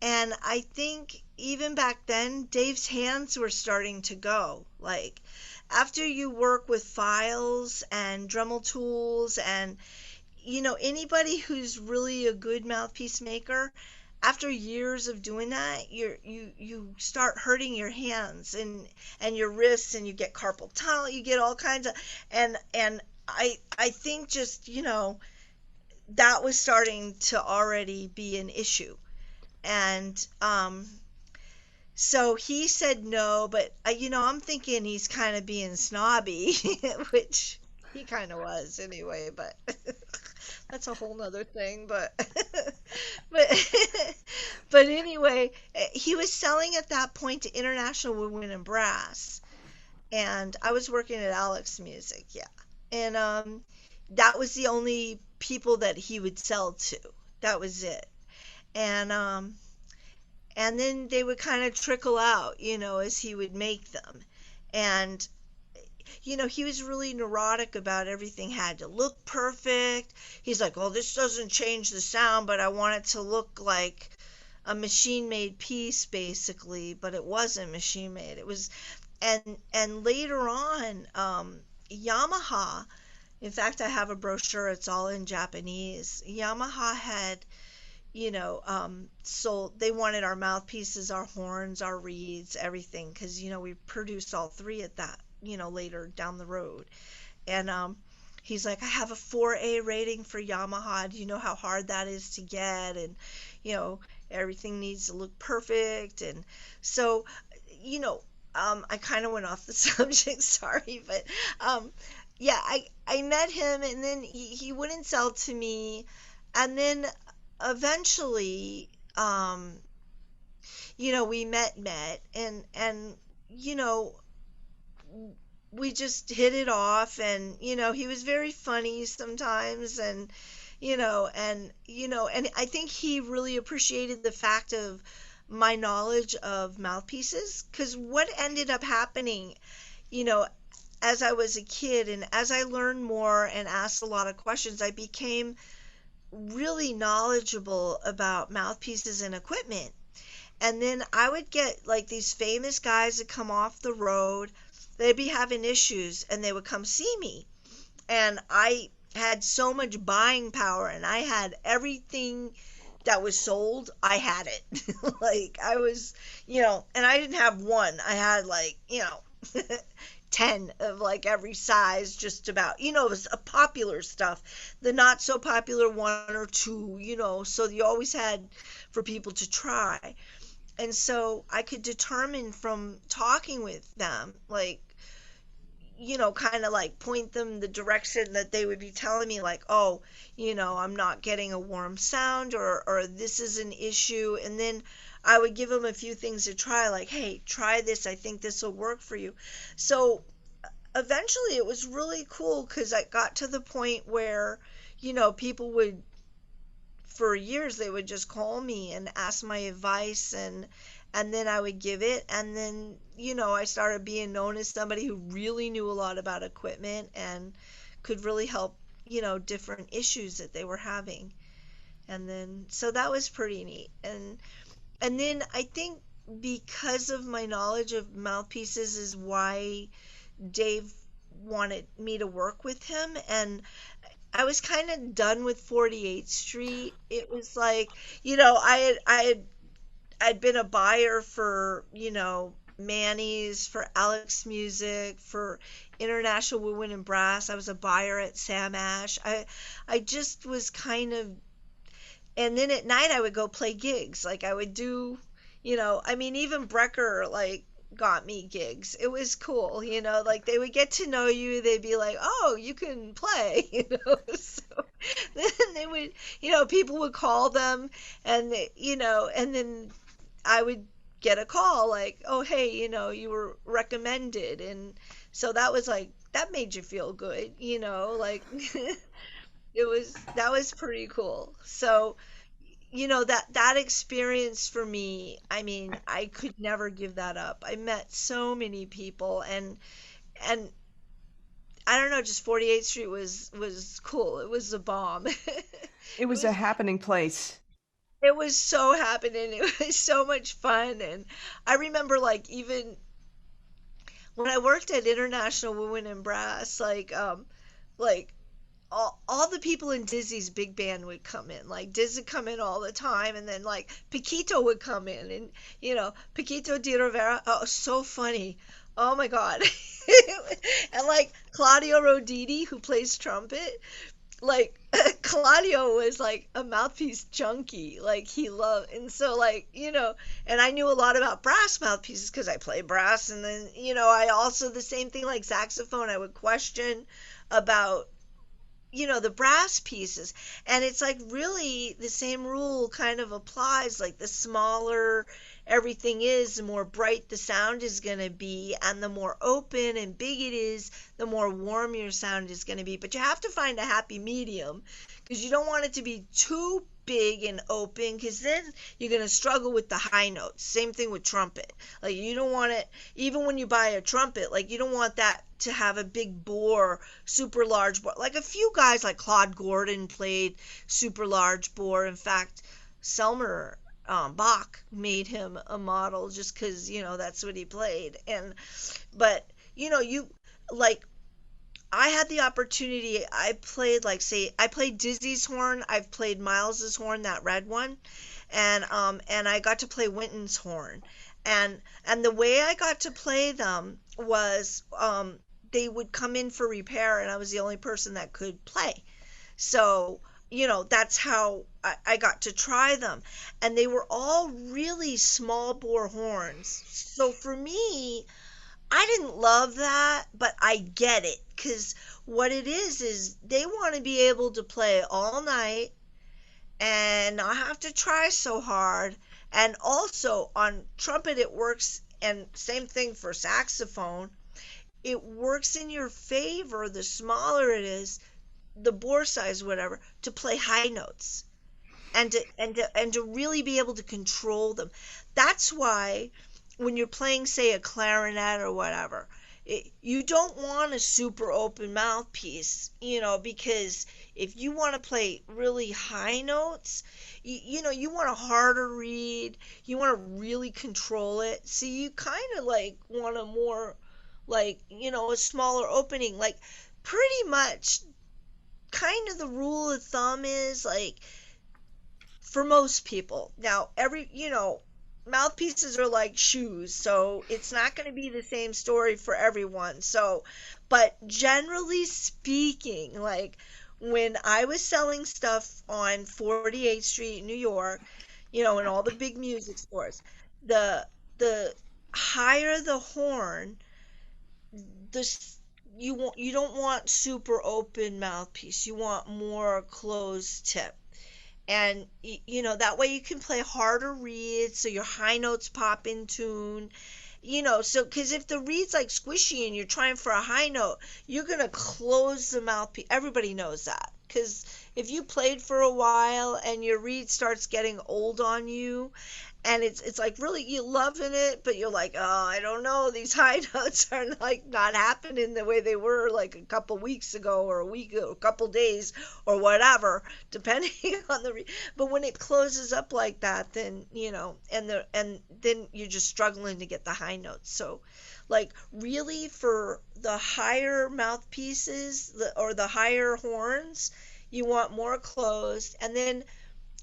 And I think even back then, Dave's hands were starting to go. Like, after you work with files and Dremel tools and, anybody who's really a good mouthpiece maker, after years of doing that, you start hurting your hands and your wrists, and you get carpal tunnel, you get all kinds of, and I think just, that was starting to already be an issue. And so he said no, but I'm thinking he's kind of being snobby, which he kind of was anyway, but that's a whole nother thing. But but but anyway, he was selling at that point to International Woodwind and Brass, and I was working at Alex Music, yeah, and that was the only people that he would sell to. That was it. And then they would kind of trickle out, as he would make them. And he was really neurotic about everything had to look perfect. He's like, "Oh, this doesn't change the sound, but I want it to look like a machine made piece basically, but it wasn't machine made. It was, and later on, Yamaha, in fact, I have a brochure, it's all in Japanese. Yamaha had, sold, they wanted our mouthpieces, our horns, our reeds, everything, because, we produced all three at that, later down the road. And he's like, I have a 4A rating for Yamaha. Do you know how hard that is to get? And, you know, everything needs to look perfect. And so, you know, I kind of went off the subject, sorry, but yeah, I met him and then he wouldn't sell to me. And then eventually, we met and, you know, we just hit it off and he was very funny sometimes and and I think he really appreciated the fact of my knowledge of mouthpieces, because what ended up happening, you know as I was a kid and as I learned more and asked a lot of questions, I became really knowledgeable about mouthpieces and equipment. And then I would get like these famous guys that come off the road. They'd be having issues and they would come see me. And I had so much buying power and I had everything that was sold. I had it. Like I was, and I didn't have one. I had like, 10 of like every size, just about, it was a popular stuff, the not so popular one or two, so you always had for people to try. And so I could determine from talking with them, like, kind of like point them the direction that they would be telling me, like, oh, I'm not getting a warm sound, or this is an issue. And then I would give them a few things to try, like, hey, try this. I think this will work for you. So eventually it was really cool because I got to the point where, people would, for years they would just call me and ask my advice, and then I would give it. And then I started being known as somebody who really knew a lot about equipment and could really help different issues that they were having. And then so that was pretty neat. And then I think because of my knowledge of mouthpieces is why Dave wanted me to work with him. And I was kind of done with 48th Street. It was like, I'd been a buyer for, Manny's, for Alex Music, for International Woodwind and Brass. I was a buyer at Sam Ash. I just was kind of, and then at night I would go play gigs. Like I would do, even Brecker like got me gigs. It was cool, like they would get to know you. They'd be like, "Oh, you can play," So then they would, people would call them, and and then I would get a call like, "Oh, hey, you were recommended," and so that was like that made you feel good, like that was pretty cool. So that experience for me, I mean, I could never give that up. I met so many people, and I don't know, just 48th Street was cool. It was a bomb. It It was a was happening place. it was so happening. It was so much fun. And I remember like even when I worked at International Women in Brass, like all the people in Dizzy's big band would come in. Like Diz would come in all the time, and then like Paquito would come in, and Paquito de Rivera. Oh, so funny. Oh my God. And like Claudio Roditi, who plays trumpet, like Claudio was like a mouthpiece junkie. Like he loved, and so like and I knew a lot about brass mouthpieces because I play brass, and then I also the same thing like saxophone. I would question about the brass pieces, and it's like really the same rule kind of applies. Like the smaller everything is, the more bright the sound is going to be, and the more open and big it is, the more warm your sound is going to be. But you have to find a happy medium, because you don't want it to be too big and open, because then you're going to struggle with the high notes. Same thing with trumpet. Like you don't want it, even when you buy a trumpet, like you don't want that to have a big bore, super large bore. Like a few guys like Claude Gordon played super large bore. In fact, Selmer Bach made him a model just because, that's what he played. But, you like, I had the opportunity. I played, like, say, I played Dizzy's horn. I've played Miles's horn, that red one, and I got to play Winton's horn, and the way I got to play them was they would come in for repair, and I was the only person that could play. So, that's how I got to try them. And they were all really small bore horns. So for me, I didn't love that, but I get it. Because what it is they want to be able to play all night and not have to try so hard. And also on trumpet, it works, and same thing for saxophone. It works in your favor the smaller it is, the bore size, whatever, to play high notes and to really be able to control them. That's why when you're playing, say, a clarinet or whatever, you don't want a super open mouthpiece, because if you want to play really high notes, you want a harder reed, you want to really control it. So you kind of like want a more, like, a smaller opening. Like, pretty much kind of the rule of thumb is like, for most people. Now, mouthpieces are like shoes, so it's not going to be the same story for everyone. So, but generally speaking, like, when I was selling stuff on 48th Street in New York, in all the big music stores, the the higher the horn, this you don't want super open mouthpiece. You want more closed tip. And that way you can play harder reeds so your high notes pop in tune. So because if the reed's like squishy and you're trying for a high note, you're gonna close the mouthpiece. Everybody knows that, because if you played for a while and your reed starts getting old on you, and it's like really you loving it, but you're like, oh, I don't know, these high notes are like not happening the way they were like a couple weeks ago, or a week, or a couple days, or whatever, depending on but when it closes up like that, then and then you're just struggling to get the high notes. So, like, really, for the higher mouthpieces, or the higher horns, you want more closed. And then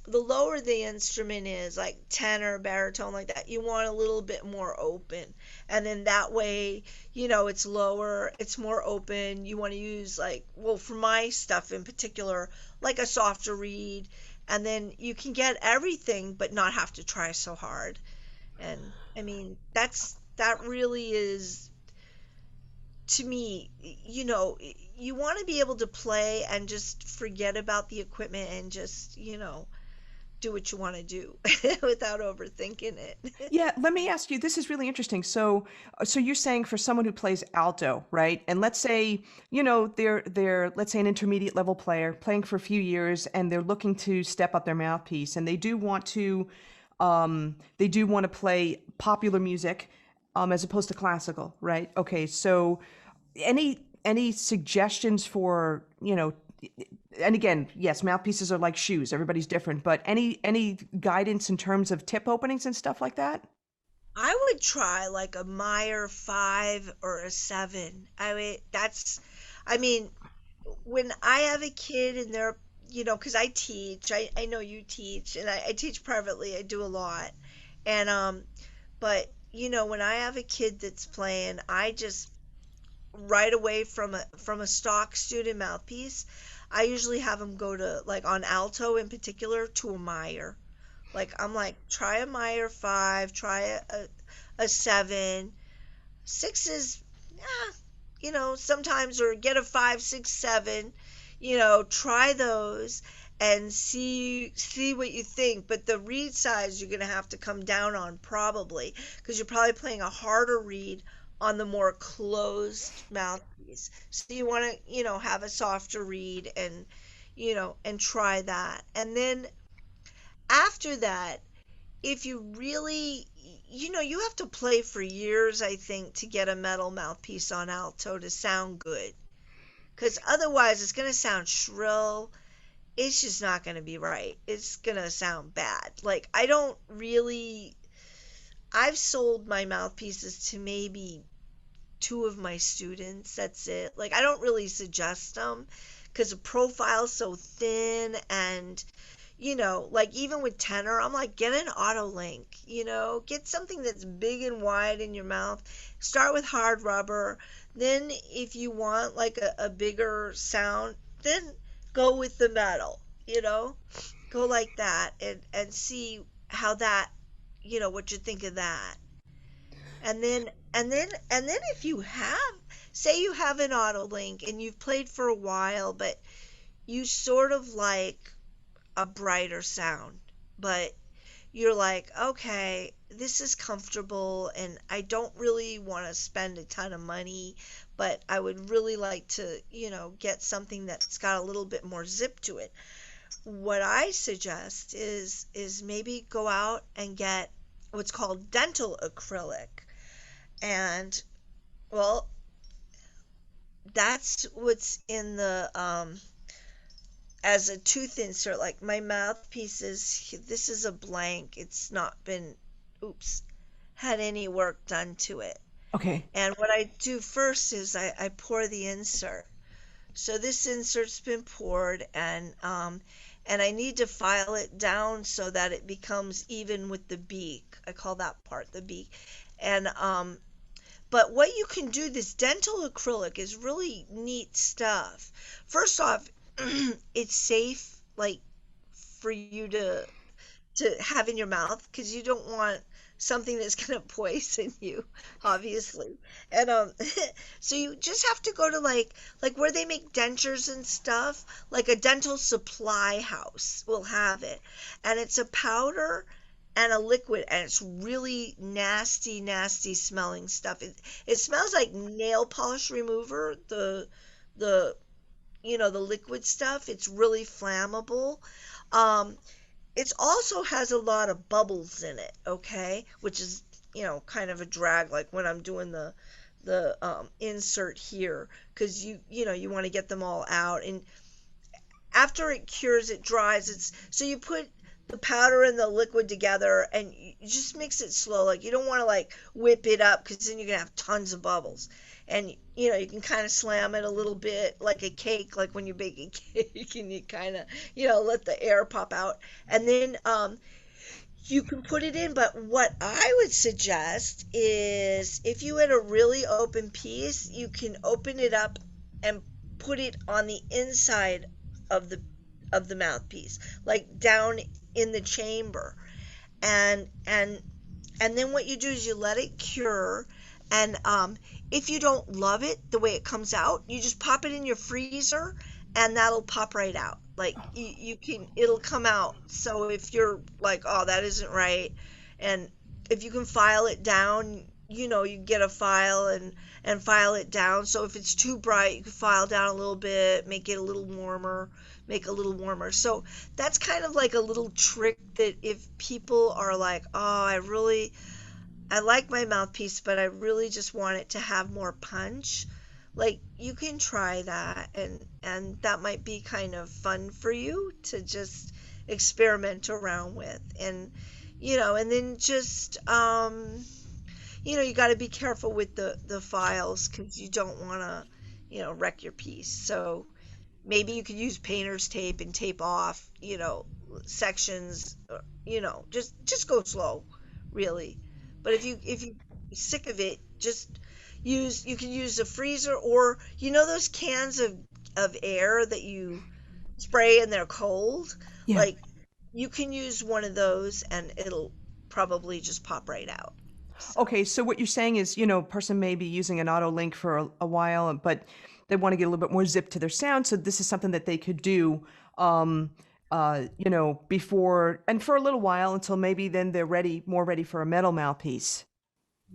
the lower the instrument is, like tenor, baritone, like that, you want a little bit more open. And then that way, it's lower, it's more open. You want to use, like, well, for my stuff in particular, like a softer reed. And then you can get everything, but not have to try so hard. And I mean, that really is, to me, you want to be able to play and just forget about the equipment and just, do what you want to do without overthinking it. Yeah, let me ask you, this is really interesting. So you're saying for someone who plays alto, right? And let's say, they're let's say an intermediate level player playing for a few years, and they're looking to step up their mouthpiece, and they do want to play popular music, as opposed to classical, right? Okay, so any suggestions for, and again, yes, mouthpieces are like shoes. Everybody's different, but any guidance in terms of tip openings and stuff like that? I would try like a Meyer 5 or a 7. I mean, when I have a kid and they're, because I teach, I know you teach, and I teach privately, I do a lot. And, but, when I have a kid that's playing, I just, right away from a stock student mouthpiece, I usually have them go to, like, on alto in particular, to a Meyer. Like, I'm like, try a Meyer 5, try a 7. 6 is, sometimes, or get a 5, 6, 7, try those and see what you think. But the reed size you're going to have to come down on, probably, because you're probably playing a harder reed on the more closed mouthpiece. So you want to, have a softer reed, and try that. And then after that, if you really, you have to play for years, I think, to get a metal mouthpiece on alto to sound good. Because otherwise it's going to sound shrill, it's just not going to be right. It's going to sound bad. Like, I don't really, I've sold my mouthpieces to maybe two of my students. That's it. Like, I don't really suggest them because the profile's so thin. And, like even with tenor, I'm like, get an auto link, get something that's big and wide in your mouth. Start with hard rubber. Then, if you want like a bigger sound, then go with the metal, go like that and see how that, what you think of that. And then if you have, say you have an auto link and you've played for a while, but you sort of like a brighter sound, but you're like, okay, this is comfortable and I don't really want to spend a ton of money, but I would really like to, get something that's got a little bit more zip to it. What I suggest is maybe go out and get what's called dental acrylic. And well, that's what's in the as a tooth insert. Like my mouthpieces, this is a blank. It's not been, oops, had any work done to it. Okay. And what I do first is I pour the insert. So this insert's been poured, and I need to file it down so that it becomes even with the beak. I call that part the beak. And but what you can do, this dental acrylic is really neat stuff. First off, it's safe, like for you to have in your mouth, because you don't want something that's going to poison you, obviously. And so you just have to go to like where they make dentures and stuff, like a dental supply house will have it, and it's a powder and a liquid, and it's really nasty, nasty smelling stuff. It smells like nail polish remover, the the liquid stuff. It's really flammable. Um, it also has a lot of bubbles in it, okay? Which is, kind of a drag, like when I'm doing the insert here, because you want to get them all out. And after it cures, it dries. So you put the powder and the liquid together, and you just mix it slow. Like, you don't want to like whip it up, because then you're gonna have tons of bubbles. And you can kind of slam it a little bit like a cake, like when you bake a cake, and you kind of let the air pop out, and then you can put it in. But what I would suggest is, if you had a really open piece, you can open it up and put it on the inside of the mouthpiece, like down in the chamber. And then what you do is you let it cure. And if you don't love it the way it comes out, you just pop it in your freezer, and that'll pop right out. Like, you can, it'll come out. So if you're like, oh, that isn't right, and if you can file it down, you get a file and file it down. So if it's too bright, you can file down a little bit, make it a little warmer, make it a little warmer. So that's kind of like a little trick, that if people are like, oh, I like my mouthpiece, but I really just want it to have more punch, like, you can try that, and that might be kind of fun for you to just experiment around with. And and then just you got to be careful with the files, because you don't want to wreck your piece. So maybe you could use painter's tape and tape off sections, just go slow, really. But if you sick of it, just you can use a freezer, or those cans of air that you spray and they're cold. Yeah. Like, you can use one of those, and it'll probably just pop right out. So Okay, so what you're saying is, a person may be using an auto link for a while, but they want to get a little bit more zip to their sound. So this is something that they could do, before and for a little while, until maybe then they're more ready for a metal mouthpiece,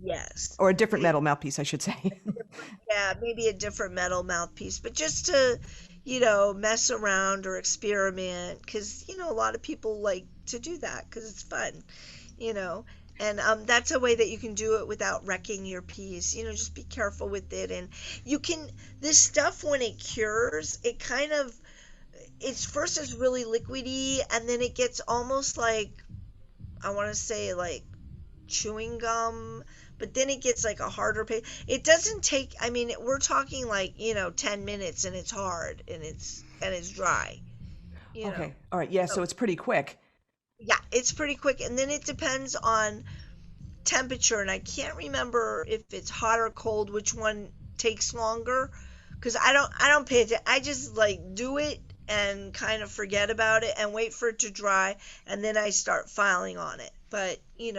yes. or a different metal mouthpiece, I should say. Yeah, maybe a different metal mouthpiece, but just to, mess around or experiment, because, a lot of people like to do that because it's fun, you know. And that's a way that you can do it without wrecking your piece. Just be careful with it. And you can, this stuff, when it cures, it's first it's really liquidy, and then it gets almost like, I want to say like chewing gum, but then it gets like a harder paste. It doesn't take, I mean, we're talking like, 10 minutes and it's hard and it's dry, you know. Okay. All right. Yeah. So, So it's pretty quick. yeah, it's pretty quick, and then it depends on temperature, and I can't remember if it's hot or cold, which one takes longer, because I don't pay attention. I just like do it and kind of forget about it and wait for it to dry, and then I start filing on it. But you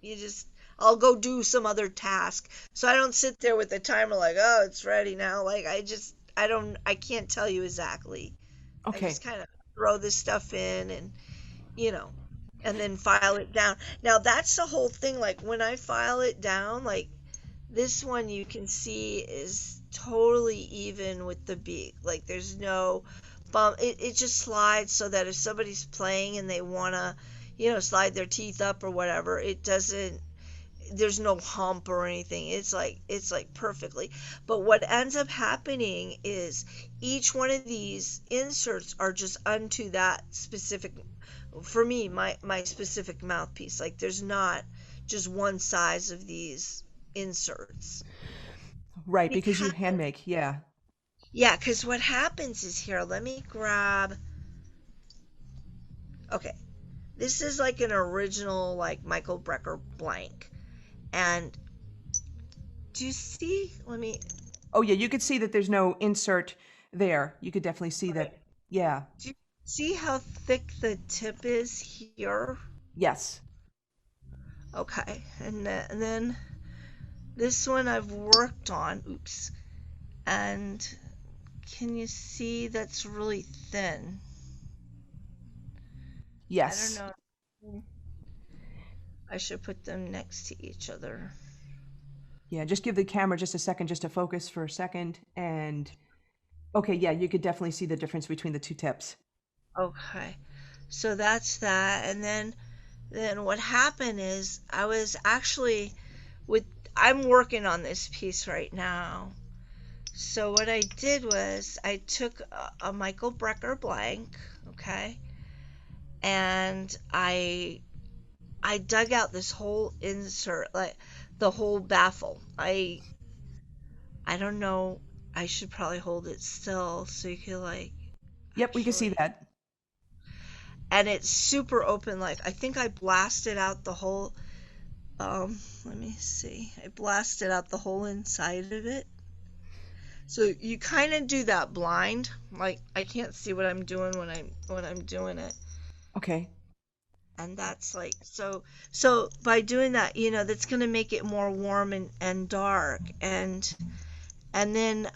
just, I'll go do some other task, so I don't sit there with the timer like, oh, it's ready now. Like, I can't tell you exactly. I Okay. just kind of throw this stuff in, and you know, and then file it down. Now that's the whole thing. Like, when I file it down, like this one you can see is totally even with the beak. Like, there's no bump. It just slides so that if somebody's playing and they wanna, slide their teeth up or whatever, it doesn't, there's no hump or anything. It's like perfectly. But what ends up happening is each one of these inserts are just unto that specific, for me, my specific mouthpiece. Like, there's not just one size of these inserts. Right. Because you Because, hand make. Yeah. yeah, because what happens is, here, let me grab, okay, this is like an original, like, Michael Brecker blank. And do you see? Let me, Oh, yeah. You could see that there's no insert there. You could definitely see right. that. Yeah. Do you see how thick the tip is here? Yes. Okay. And then this one I've worked on. Oops. And can you see that's really thin? I don't Yes. know. I should put them next to each other. Yeah. Just give the camera just a second just to focus for a second. And okay. Yeah. You could definitely see the difference between the two tips. Okay. So that's that. And then what happened is, I was actually with I'm working on this piece right now. So what I did was I took a Michael Brecker blank, okay, and I dug out this whole insert, like the whole baffle. I don't know. I should probably hold it still so you can, like, Yep. We can see actually. that. And it's super open. Like, I think I blasted out the whole. Let me see. I blasted out the whole inside of it. So you kind of do that blind. Like, I can't see what I'm doing when I'm doing it. Okay. And that's like, so by doing that, that's going to make it more warm and dark. And then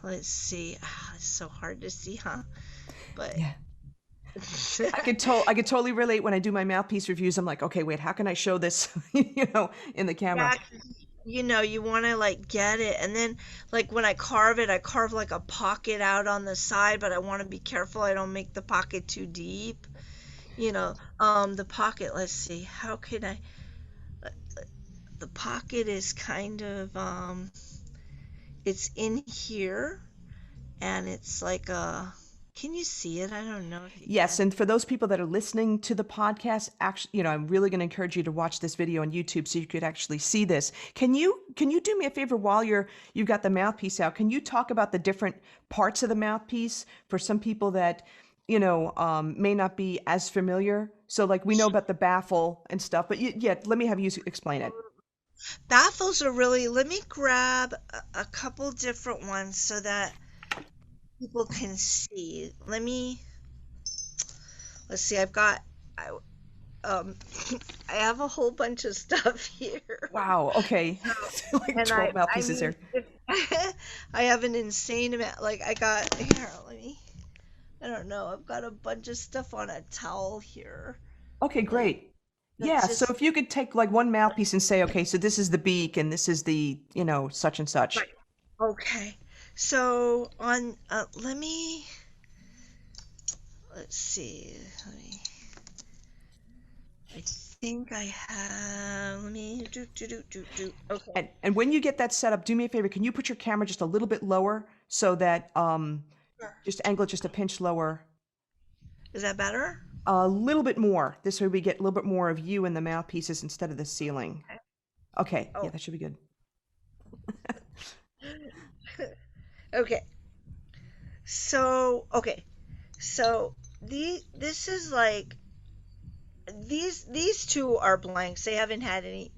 let's see. It's so hard to see, huh? But Yeah. I could totally relate when I do my mouthpiece reviews. I'm like, okay, wait, how can I show this, in the camera? yeah, you want to, like, get it. And then, like, when I carve it, I carve like a pocket out on the side, but I want to be careful I don't make the pocket too deep. The pocket, let's see, how can I, the pocket is kind of, it's in here, and it's like can you see it? I don't know if you Yes, can. and for those people that are listening to the podcast, actually, I'm really going to encourage you to watch this video on YouTube so you could actually see this. Can you do me a favor while you've got the mouthpiece out? Can you talk about the different parts of the mouthpiece for some people that may not be as familiar? So, like, we know about the baffle and stuff, but yeah, let me have you explain it. Baffles are really, let me grab a couple different ones so that people can see. Let's see, I, um, I have a whole bunch of stuff here. Wow. Okay, So, like and 12 I mouthpieces mean, here. I have an insane amount. Like, I got here. I don't know. I've got a bunch of stuff on a towel here. Okay, Like, great. Yeah, that's so just if you could take like one mouthpiece and say, okay, so this is the beak and this is the, such and such. right. Okay. So on, let's see. I think I have. Let me do. Okay. And when you get that set up, do me a favor, can you put your camera just a little bit lower so that Sure. just angle it just a pinch lower? Is that better? A little bit more. This way we get a little bit more of you in the mouthpieces instead of the ceiling. Okay. Okay, yeah, Oh, that should be good. okay. Okay. So this is like these two are blanks. They haven't had any.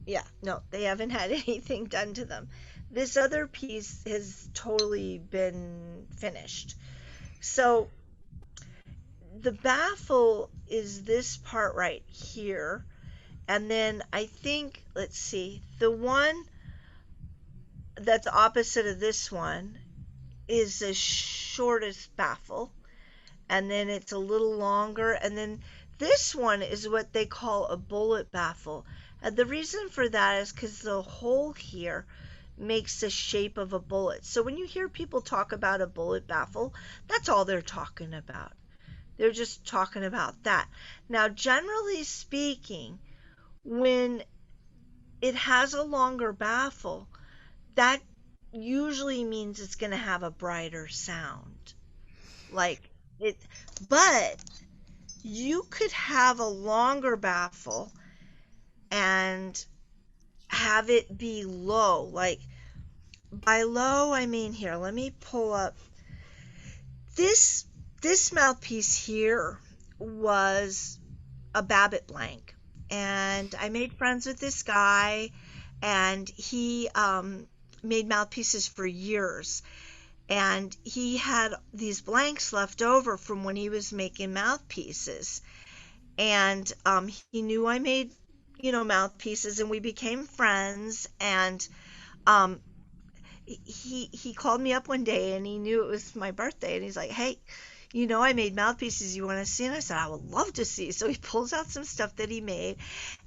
Yeah, no, they haven't had anything done to them. This other piece has totally been finished. So the baffle is this part right here. And then I think, let's see, the one that's opposite of this one is the shortest baffle. And then it's a little longer. And then this one is what they call a bullet baffle. And the reason for that is because the hole here makes the shape of a bullet. So when you hear people talk about a bullet baffle, that's all they're talking about. They're just talking about that. Now, generally speaking, when it has a longer baffle, that usually means it's going to have a brighter sound. Like it, but you could have a longer baffle and have it be low. Like by low, I mean here, let me pull up this this mouthpiece here was a Babbitt blank. And I made friends with this guy and he made mouthpieces for years. And he had these blanks left over from when he was making mouthpieces. And he knew I made, mouthpieces, and we became friends. And um, he called me up one day, and he knew it was my birthday, and he's like, "Hey, I made mouthpieces. You want to see?" And I said, "I would love to see." So he pulls out some stuff that he made,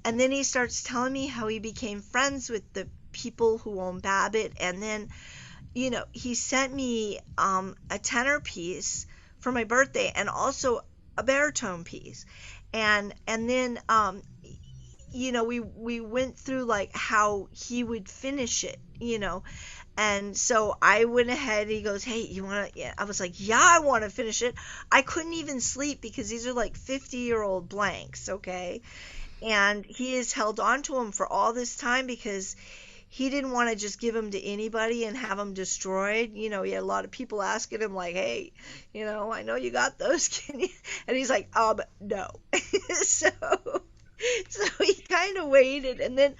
and then he starts telling me how he became friends with the people who own Babbitt, and then he sent me a tenor piece for my birthday and also a baritone piece. And then we went through like how he would finish it, And so I went ahead, he goes, "Hey, you want to?" Yeah. I was like, "Yeah, I want to finish it." I couldn't even sleep because these are like 50-year-old blanks, okay? And he has held on to them for all this time because he didn't want to just give them to anybody and have them destroyed. He had a lot of people asking him like, "Hey, I know you got those, can you?" And he's like, no. so, so he kind of waited, and then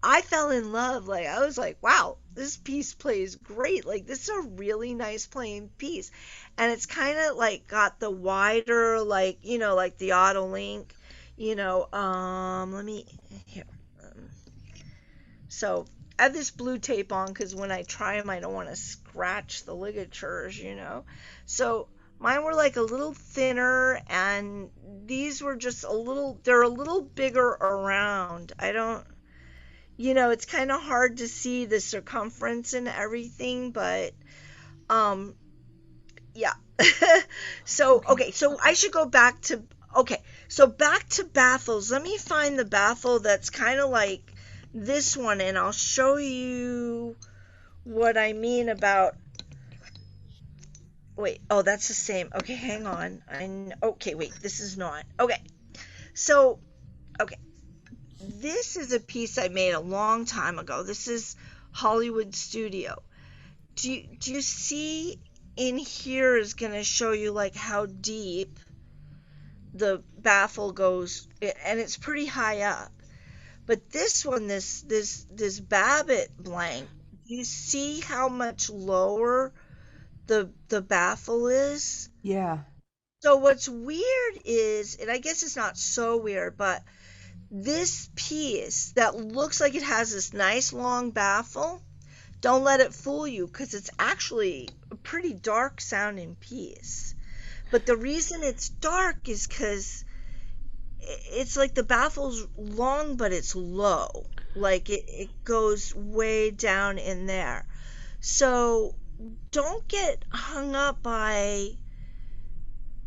I fell in love. Like I was like, "Wow, this piece plays great. Like this is a really nice playing piece." And it's kind of like got the wider, like, like the auto link, let me here. Um, so I have this blue tape on because when I try them, I don't want to scratch the ligatures. So mine were like a little thinner, and these were just they're a little bigger around. I don't, it's kind of hard to see the circumference and everything, but um, yeah. So, Okay. okay, so I should go back to, okay, so back to baffles. Let me find the baffle that's kind of like this one, and I'll show you what I mean about, wait, oh, that's the same. Okay, hang on. Okay, wait, this is not. Okay, so, okay, this is a piece I made a long time ago. This is Hollywood Studio. Do you see in here is going to show you like how deep the baffle goes, and it's pretty high up. But this one, this Babbitt blank, do you see how much lower the baffle is? Yeah. So what's weird is, and I guess it's not so weird, but this piece that looks like it has this nice long baffle, don't let it fool you because it's actually a pretty dark sounding piece. But the reason it's dark is because it's like the baffle's long, but it's low. Like it goes way down in there. So don't get hung up by,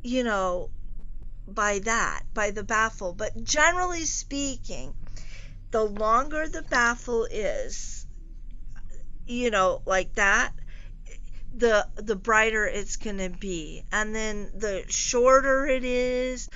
you know, by the baffle. But generally speaking, the longer the baffle is, like that, the brighter it's going to be. And then the shorter it is,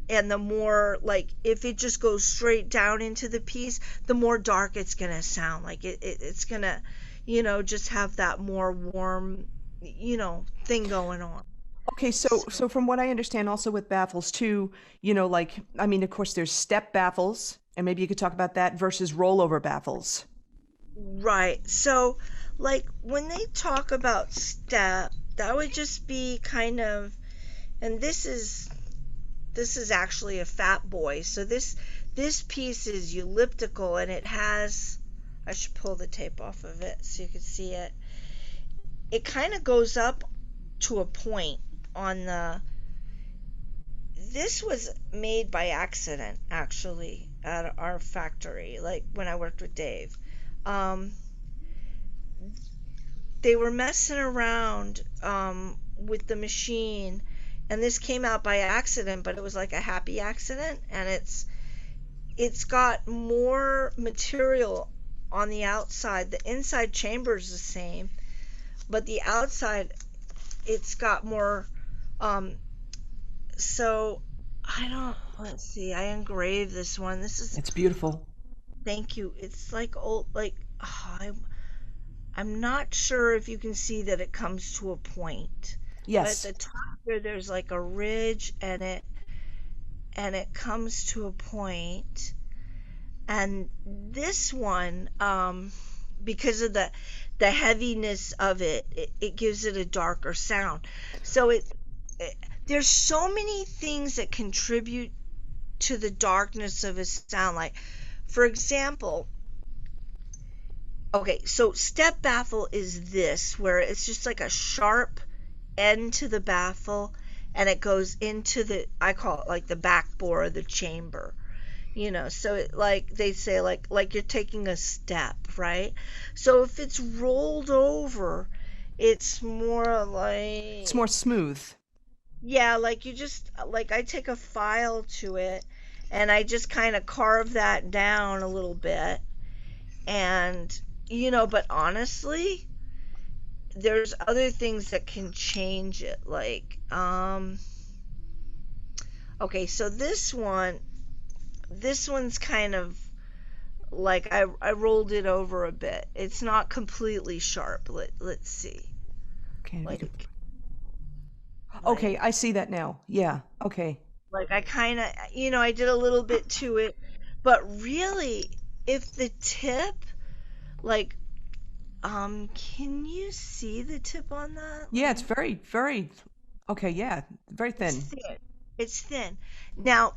and the more, like, if it just goes straight down into the piece, the more dark it's going to sound. Like it's going to, just have that more warm, thing going on. Okay, so So, so from what I understand, also with baffles too, like I mean, of course, there's step baffles, and maybe you could talk about that versus rollover baffles. right. So, like, when they talk about step, that would just be kind of, and this is actually a fat boy. So this piece is elliptical, and it has, I should pull the tape off of it so you can see it. It kind of goes up to a point on the, this was made by accident actually at our factory, like when I worked with Dave. Um, they were messing around with the machine, and this came out by accident, but it was like a happy accident, and it's got more material on the outside. The inside chamber is the same, but the outside, it's got more. Um, so I don't. Let's see. I engraved this one. This is. It's beautiful. Thank you. It's like old. Like, I'm not sure if you can see that it comes to a point, but at Yes. the top here, there's like a ridge, and it comes to a point. And this one, because of the heaviness of it gives it a darker sound. So it there's so many things that contribute to the darkness of a sound. Like, for example, okay, so step baffle is this, where it's just like a sharp end to the baffle, and it goes into the, I call it like the back bore of the chamber. So it, like they say, like you're taking a step, right? So if it's rolled over, it's more It's like, more smooth. yeah, like you just, like, I take a file to it, and I just kind of carve that down a little bit. And but honestly, there's other things that can change it, like, okay, so this one's kind of like, I rolled it over a bit. It's not completely sharp. Let's see. Okay, if you could. Like Okay, like I see that now. Yeah. Okay. like I kind of, I did a little bit to it, but really, if the tip, like, can you see the tip on that? Yeah, it's very, very. Okay, yeah, very It's thin. thin. It's thin. Now,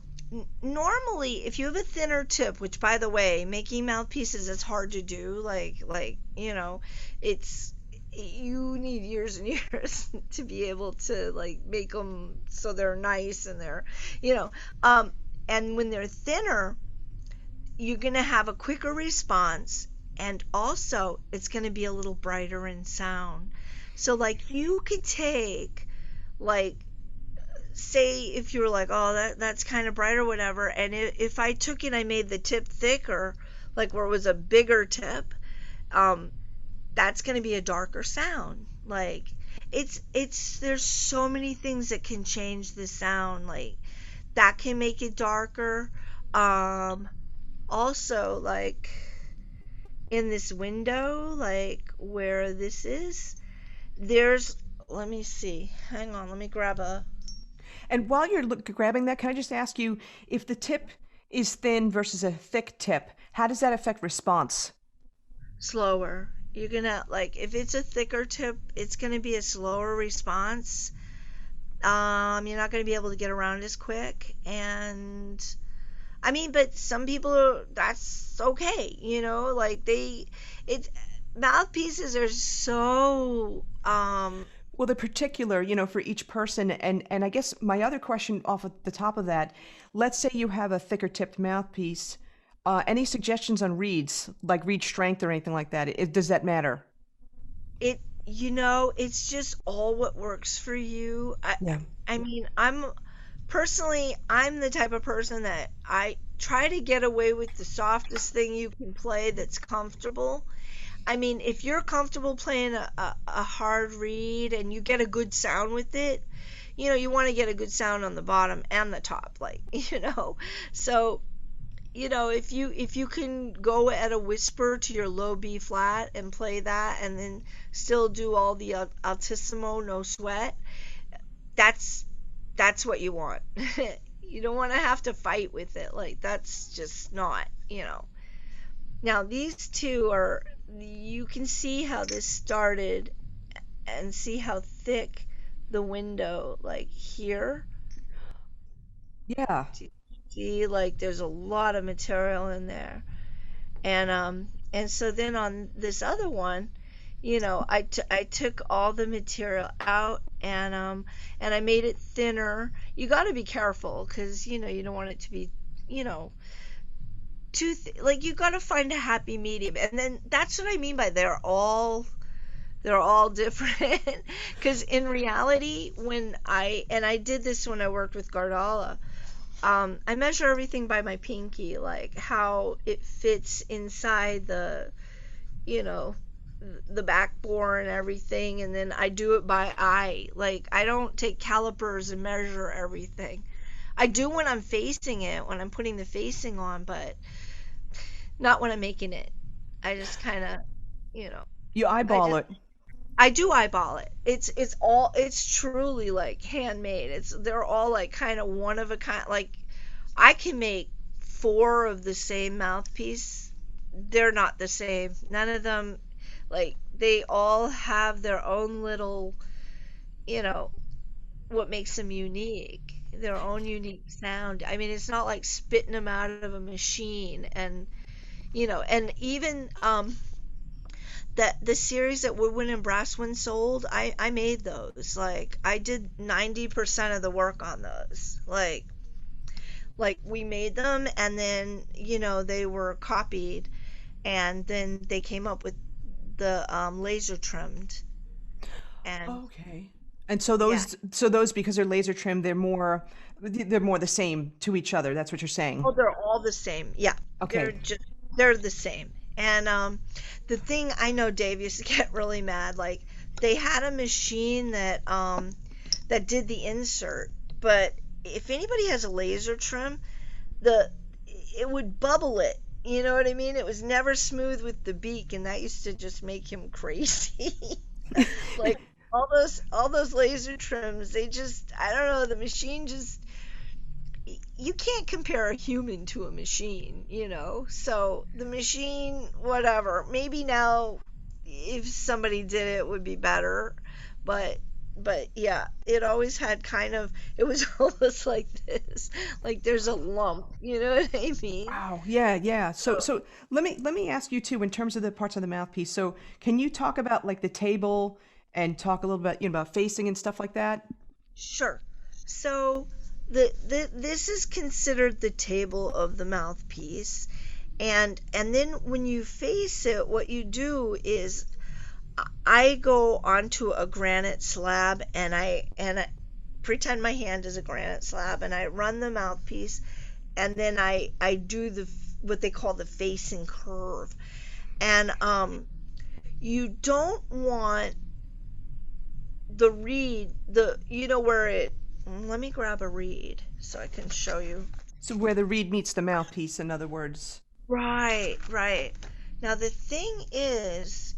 normally, if you have a thinner tip, which, by the way, making mouthpieces is hard to do. It's, you need years and years to be able to, like, make them so they're nice, and they're, you know, um, and when they're thinner, you're gonna have a quicker response, and also it's gonna be a little brighter in sound. So, like, you could take, like, say if you were like, oh, that's kind of bright or whatever, and if I took it, I made the tip thicker, like where it was a bigger tip, um, that's going to be a darker sound. Like, it's there's so many things that can change the sound. Like, that can make it darker. Um, Also, like, in this window, like where this is, there's, let me see. Hang on, let me grab a And while you're grabbing that, can I just ask you if the tip is thin versus a thick tip, how does that affect response? slower. You're gonna, like, if it's a thicker tip, it's gonna be a slower response. You're not gonna be able to get around as quick, and I mean, but some people that's okay, like, it mouthpieces are so, Well, the particular, for each person, and I guess my other question off of the top of that, let's say you have a thicker tipped mouthpiece. Any suggestions on reeds, like reed strength or anything like that? Does that matter? it's just all what works for you. I Yeah. I mean, I'm the type of person that I try to get away with the softest thing you can play that's comfortable. I mean, if you're comfortable playing a hard reed and you get a good sound with it, you want to get a good sound on the bottom and the top, like, So, if you can go at a whisper to your low B flat and play that and then still do all the altissimo, no sweat, that's that's what you want. You don't want to have to fight with it. Like, that's just not. Now these two are, you can see how this started and see how thick the window, like here. Yeah. Do you see, like, there's a lot of material in there. And so then on this other one, I took all the material out, and I made it thinner. You got to be careful because you don't want it to be, you know, like, you got to find a happy medium. And then that's what I mean by they're all different. Because in reality, I did this when I worked with Guardala. I measure everything by my pinky, like how it fits inside you know, the back bore and everything, and then I do it by eye. Like, I don't take calipers and measure everything. I do when I'm facing it, when I'm putting the facing on, but not when I'm making it. I just kind of, you know, You I eyeball just it. I do eyeball it. It's truly like handmade. They're all like kind of one of a kind. Like, I can make four of the same mouthpiece. They're not the same. None of them, like, they all have their own little, you know, what makes them unique. Their own unique sound. I mean, it's not like spitting them out of a machine. And even that the series that Woodwind and Brasswind sold, I made those. Like, I did 90% of the work on those. Like, we made them, and then they were copied, and then they came up with the laser trimmed. And Okay. And so yeah. those because they're laser trimmed, they're more the same to each other. That's what you're saying. Oh, they're all the same. Yeah, they're Okay. just they're the same. And the thing, I know Dave used to get really mad. Like, they had a machine that did the insert, but if anybody has a laser trim, the it would bubble it. You know what I mean? It was never smooth with the beak, and that used to just make him crazy. Like, all those laser trims, they just, I don't know, the machine just, you can't compare a human to a machine. So the machine, whatever. Maybe now, if somebody did it, would be better. But yeah, it always had kind of, it was almost like this, like there's a lump. You know what I mean? Wow. Yeah, yeah. So So so let me ask you too in terms of the parts of the mouthpiece. So can you talk about like the table and talk a little bit, about facing and stuff like that? sure. So this is considered the table of the mouthpiece, and then when you face it, what you do is, I go onto a granite slab, and I pretend my hand is a granite slab, and I run the mouthpiece, and then I do what they call the facing curve. And you don't want the reed, where it, let me grab a reed so I can show you. So where the reed meets the mouthpiece, in other words. Right, right. Now the thing is,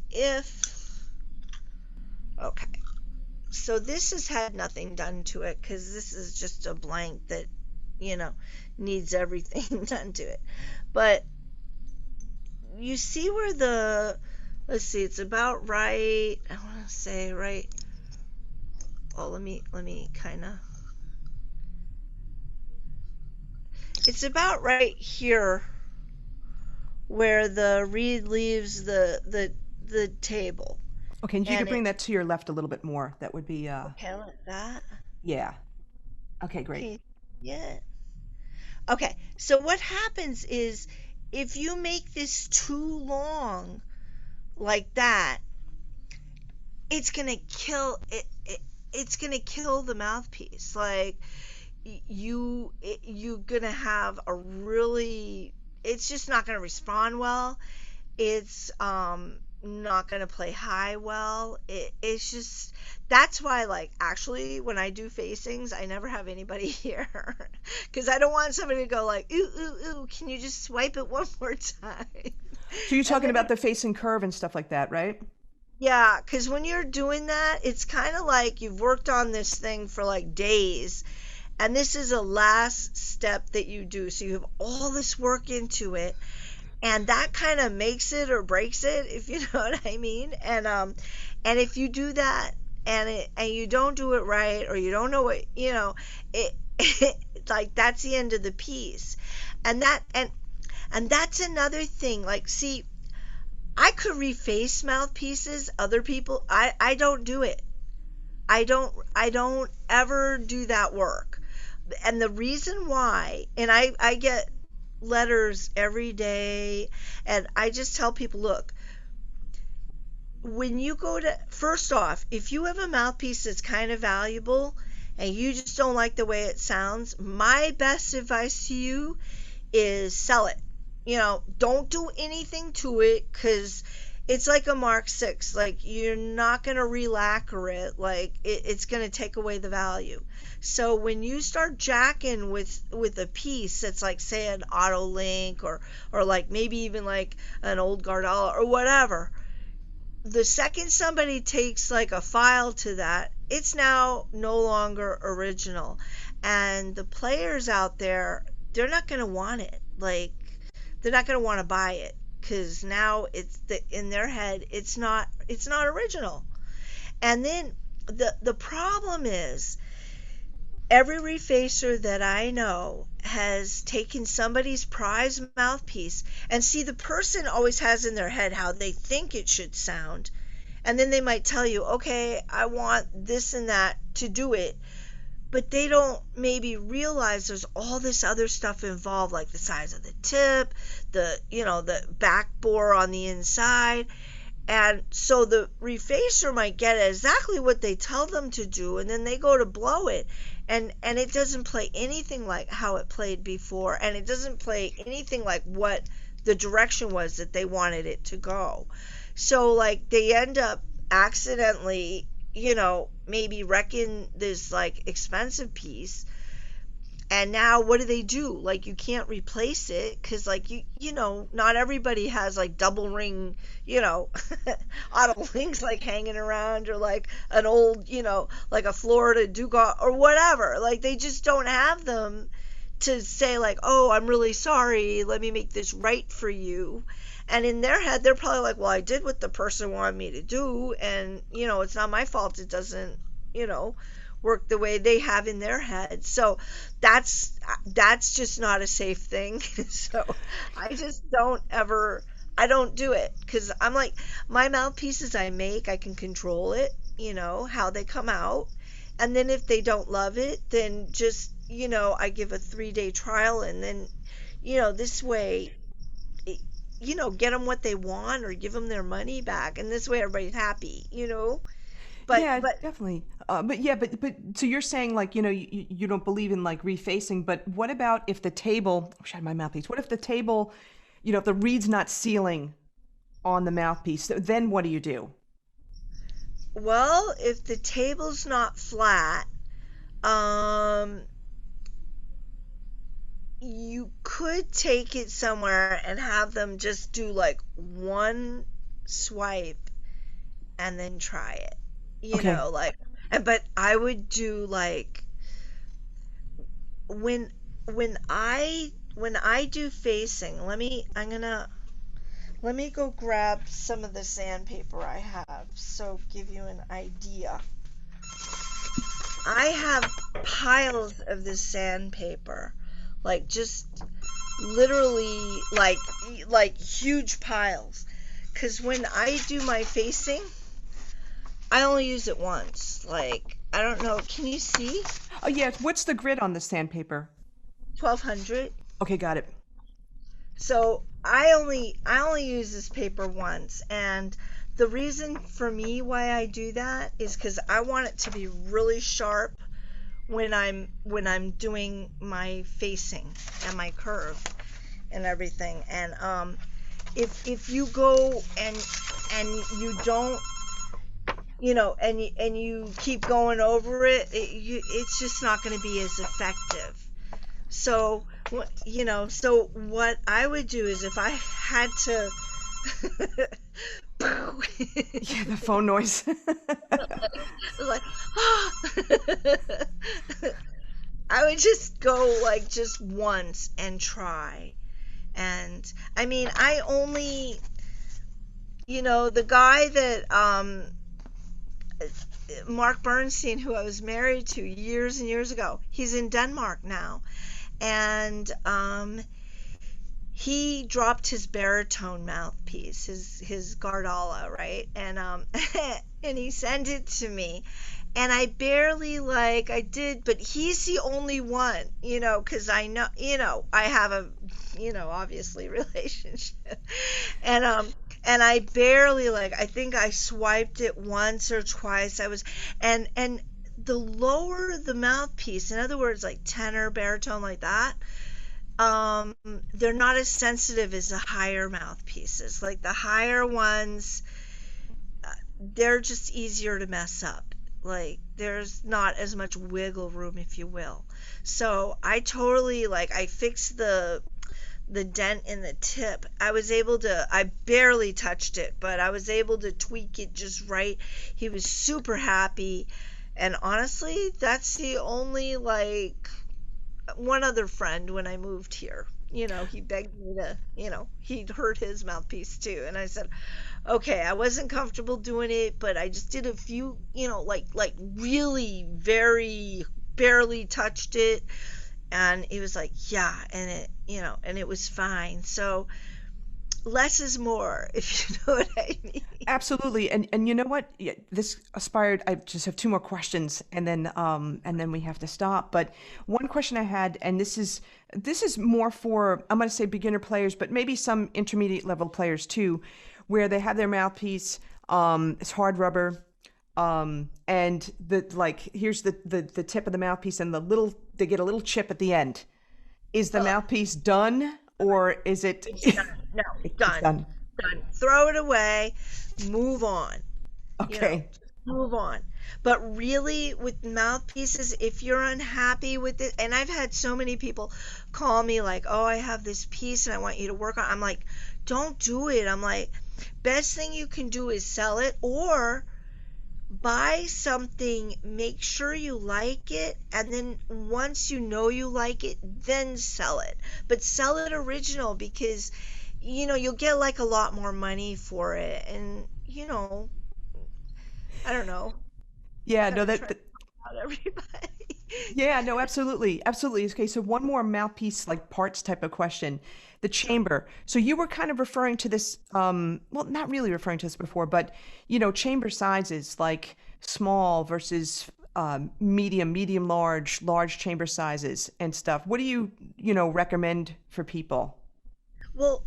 okay, so this has had nothing done to it because this is just a blank that, you know, needs everything done to it. But you see where let's see, it's about right, I want to say right, oh, let me kind of, it's about right here where the reed leaves the table. Okay, and if you could And bring that to your left a little bit more, that would be okay, like that. yeah. Okay, great. Okay, yeah. Okay, so what happens is, if you make this too long like that, it's gonna kill it. It's gonna kill the mouthpiece. Like, you're gonna have it's just not gonna respond well. It's not going to play high well. It's just, that's why, like, actually, when I do facings, I never have anybody here because I don't want somebody to go like, ooh, ooh, ooh, can you just swipe it one more time? So you're And talking then, about the facing curve and stuff like that, right? yeah, because when you're doing that, it's kind of like you've worked on this thing for like days, and this is a last step that you do. So you have all this work into it, and that kind of makes it or breaks it, if you know what I mean. And if you do that and you don't do it right, or you don't know what, it, like, that's the end of the piece. And that's another thing. Like, see, I could reface mouthpieces. Other people, I don't do it. I don't ever do that work. And the reason why, and I get letters every day, and I just tell people, look, when you go to, first off, if you have a mouthpiece that's kind of valuable and you just don't like the way it sounds, my best advice to you is sell it. Don't do anything to it, because it's like a Mark 6. Like, you're not going to re-lacquer it. Like, it's going to take away the value. So when you start jacking with a piece that's like, say, an Auto Link, or like maybe even like an old Guardala or whatever, the second somebody takes like a file to that, it's now no longer original. And the players out there, they're not going to want it. Like, they're not going to want to buy it, because now in their head, it's not original. And then the problem is, every refacer that I know has taken somebody's prize mouthpiece, and see, the person always has in their head how they think it should sound, and then they might tell you, okay, I want this and that to do it, but they don't maybe realize there's all this other stuff involved, like the size of the tip, the back bore on the inside. And so the refacer might get exactly what they tell them to do, and then they go to blow it, and it doesn't play anything like how it played before, and it doesn't play anything like what the direction was that they wanted it to go. So, like, they end up accidentally, maybe wrecking this like expensive piece. And now what do? Like, you can't replace it, because, like, not everybody has like double ring, auto links like hanging around, or like an old, like a Florida Dugas or whatever. Like, they just don't have them to say like, oh, I'm really sorry, let me make this right for you. And in their head, they're probably like, well, I did what the person wanted me to do, and it's not my fault it doesn't, work the way they have in their head. So that's just not a safe thing. So I don't do it, because I'm like, my mouthpieces I can control it, how they come out. And then if they don't love it, then just, I give a 3-day trial, and then, this way, get them what they want, or give them their money back, and this way everybody's happy. But Yeah, definitely. But yeah, but so you're saying, like, you don't believe in like refacing, but what about if the table, oh, shit, my mouthpiece. What if the table, if the reed's not sealing on the mouthpiece, then what do you do? well, if the table's not flat, um, you could take it somewhere and have them just do like one swipe and then try it. Okay. Like, but I would do like, when when I do facing, let me go grab some of the sandpaper I have, so give you an idea. I have piles of this sandpaper, like, just literally, like huge piles. Cause when I do my facing, I only use it once. Like, I don't know, can you see? Oh yeah, what's the grit on the sandpaper? 1200. Okay, got it. So I only use this paper once, and the reason for me why I do that is because I want it to be really sharp when I'm doing my facing and my curve and everything. if you go and you don't, and you keep going over it's just not going to be as effective. So, so what I would do is if I had to, Yeah, the phone noise. like, I would just go like just once and try. And I mean, I only, the guy that, Mark Bernstein, who I was married to years and years ago, he's in Denmark now. And he dropped his baritone mouthpiece, his Guardala, right? And and he sent it to me. And I barely like I did, but he's the only one, because I know, I have a, obviously relationship. And I barely like I think I swiped it once or twice. I was and the lower the mouthpiece, in other words, like tenor, baritone, like that, they're not as sensitive as the higher mouthpieces. Like the higher ones, they're just easier to mess up. Like there's not as much wiggle room, if you will. So I totally like I fixed the dent in the tip. I barely touched it, but I was able to tweak it just right. He was super happy. And honestly, that's the only, like, one other friend when I moved here. He begged me to, he'd hurt his mouthpiece too. And I said, okay, I wasn't comfortable doing it, but I just did a few, like really very barely touched it. And he was like, yeah, and it was fine. So less is more, if you know what I mean. Absolutely. And you know what? Yeah, this aspired, I just have two more questions and then we have to stop. But one question I had, and this is more for, I'm going to say beginner players, but maybe some intermediate level players too, where they have their mouthpiece, it's hard rubber, and here's the tip of the mouthpiece and they get a little chip at the end. Is the Ugh. mouthpiece done or is it It's done. No, it's done. done? Done. Throw it away. Move on. Okay. Just move on. But really, with mouthpieces, if you're unhappy with it, and I've had so many people call me like, oh, I have this piece and I want you to work on it. I'm like, don't do it. I'm like, best thing you can do is sell it or buy something, make sure you like it, and then once you know you like it, then sell it. But sell it original because you'll get like a lot more money for it. And I don't know. Yeah, no, Gotta try to help out everybody. yeah, no, absolutely. Absolutely. Okay, so one more mouthpiece, like parts type of question. The chamber. So you were kind of referring to this, well, not really referring to this before, but chamber sizes like small versus medium, large chamber sizes and stuff. What do recommend for people? Well,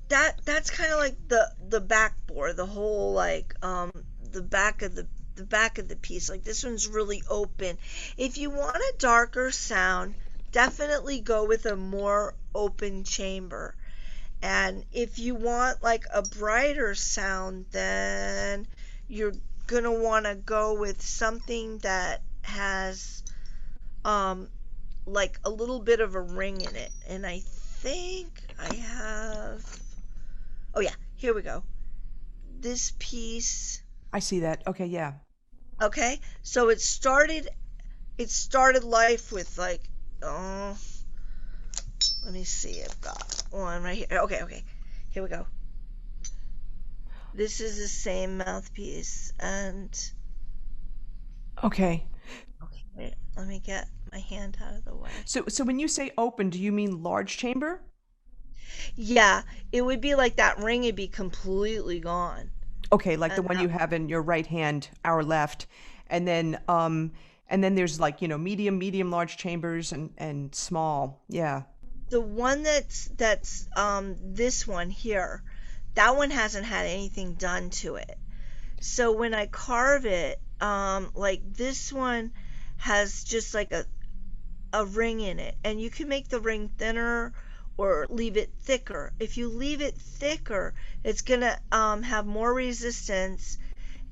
that's kind of like the backboard, the whole like the back of the piece. Like this one's really open. If you want a darker sound, definitely go with a more open chamber. And if you want like a brighter sound, then you're gonna want to go with something that has um like a little bit of a ring in it. And I think I have, oh yeah, here we go. This piece, I see that. Okay, yeah. okay? So it started life with like, oh, let me see. I've got one right here. Okay. Here we go. This is the same mouthpiece and Okay. okay, wait, let me get my hand out of the way. So when you say open, do you mean large chamber? Yeah, it would be like that ring would be completely gone. Okay, like the And one you have in your right hand, our left, and then there's like, medium, large chambers and small. Yeah. the one that's this one here, that one hasn't had anything done to it. So when I carve it, like this one has just like a ring in it, and you can make the ring thinner or leave it thicker. If you leave it thicker, it's gonna have more resistance,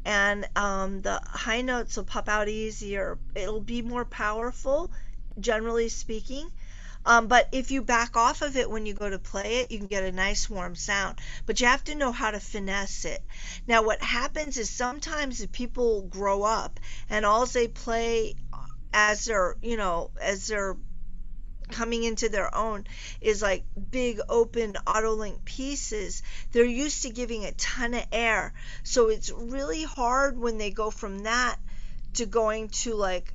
and the high notes will pop out easier. It'll be more powerful, generally speaking. But if you back off of it when you go to play it, you can get a nice warm sound. But you have to know how to finesse it. Now, what happens is sometimes if people grow up and all they play as they're coming into their own is like big open auto-link pieces, they're used to giving a ton of air. So it's really hard when they go from that to going to like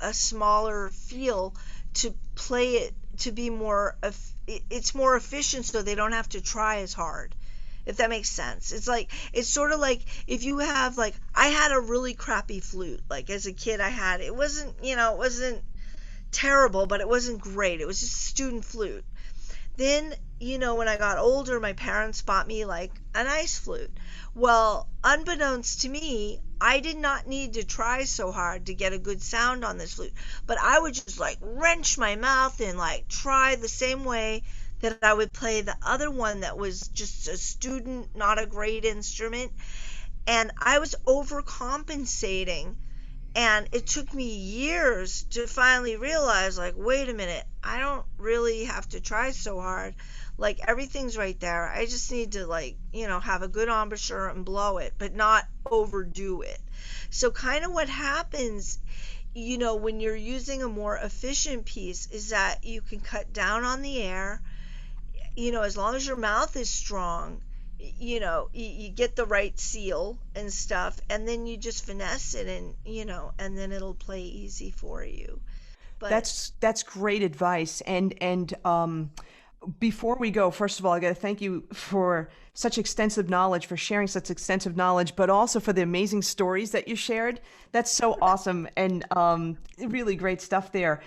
a smaller feel to play it to be it's more efficient, so they don't have to try as hard, if that makes sense. It's sort of like if you have, like, I had a really crappy flute, like as a kid. It wasn't terrible, but it wasn't great. It was just a student flute. Then, when I got older, my parents bought me like a nice flute. Well, unbeknownst to me, I did not need to try so hard to get a good sound on this flute, but I would just like wrench my mouth and like try the same way that I would play the other one that was just a student, not a great instrument. And I was overcompensating. And it took me years to finally realize, like, wait a minute, I don't really have to try so hard. Like, everything's right there. I just need to, like, have a good embouchure and blow it, but not overdo it. So kind of what happens, when you're using a more efficient piece is that you can cut down on the air, as long as your mouth is strong. You get the right seal and stuff, and then you just finesse it, and then it'll play easy for you. But That's great advice. And before we go, first of all, I got to thank you for such extensive knowledge, for sharing such extensive knowledge, but also for the amazing stories that you shared. That's so awesome, and really great stuff there.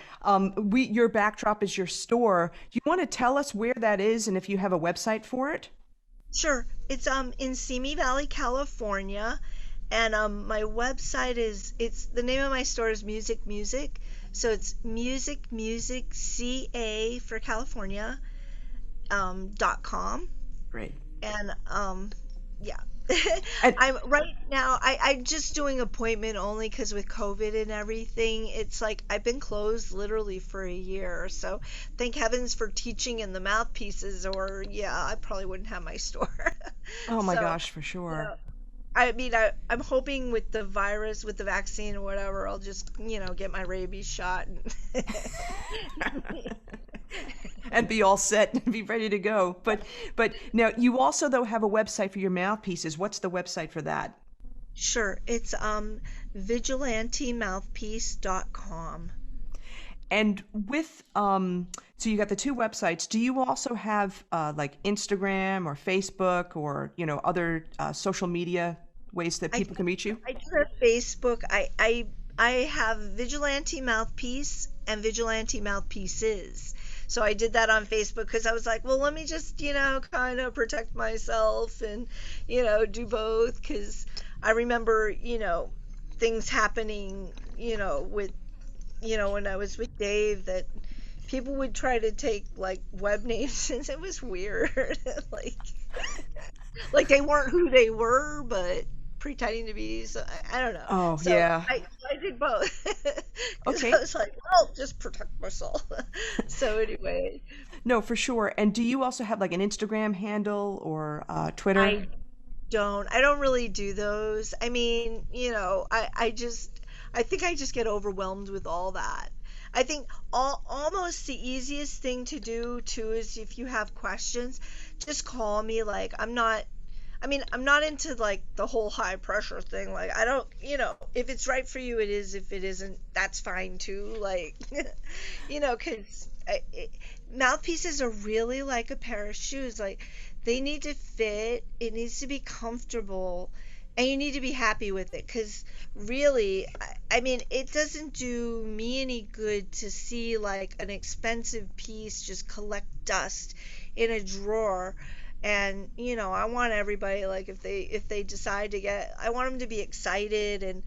Your backdrop is your store. Do you want to tell us where that is and if you have a website for it? sure, it's in Simi Valley, California, and my website it's the name of my store is Music Music, so it's musicmusicca for California .com. Great. And yeah. And I'm right now, I'm just doing appointment only because with COVID and everything, it's like I've been closed literally for a year. So thank heavens for teaching in the mouthpieces, or yeah, I probably wouldn't have my store. oh my So gosh, for sure. yeah, I mean, I'm hoping with the virus, with the vaccine or whatever, I'll just, get my rabies shot. And be all set and be ready to go. But now you also though have a website for your mouthpieces. What's the website for that? Sure, it's vigilantemouthpiece.com. And with so you got the two websites. Do you also have like Instagram or Facebook or other social media ways that I people can reach you? I do have Facebook. I have Vigilante Mouthpiece and Vigilante Mouthpieces. So I did that on Facebook because I was like, well, let me just, kind of protect myself and, do both, because I remember, things happening, with, when I was with Dave, that people would try to take like web names and it was weird. like like they weren't who they were, but pretending to be. So I don't know. Oh So yeah. I did both because I Okay. was like, well, just protect myself. So anyway, No, for sure. And do you also have like an Instagram handle or Twitter? I I don't really do those. I mean, I think I just get overwhelmed with all that. I think almost the easiest thing to do too is if you have questions, just call me. Like, I'm not into like the whole high pressure thing. Like, I don't, if it's right for you, it is. If it isn't, that's fine too. Like, because mouthpieces are really like a pair of shoes. Like, they need to fit, it needs to be comfortable, and you need to be happy with it. Because really, I mean, it doesn't do me any good to see like an expensive piece just collect dust in a drawer And I want everybody, like, if they decide to get, I want them to be excited, and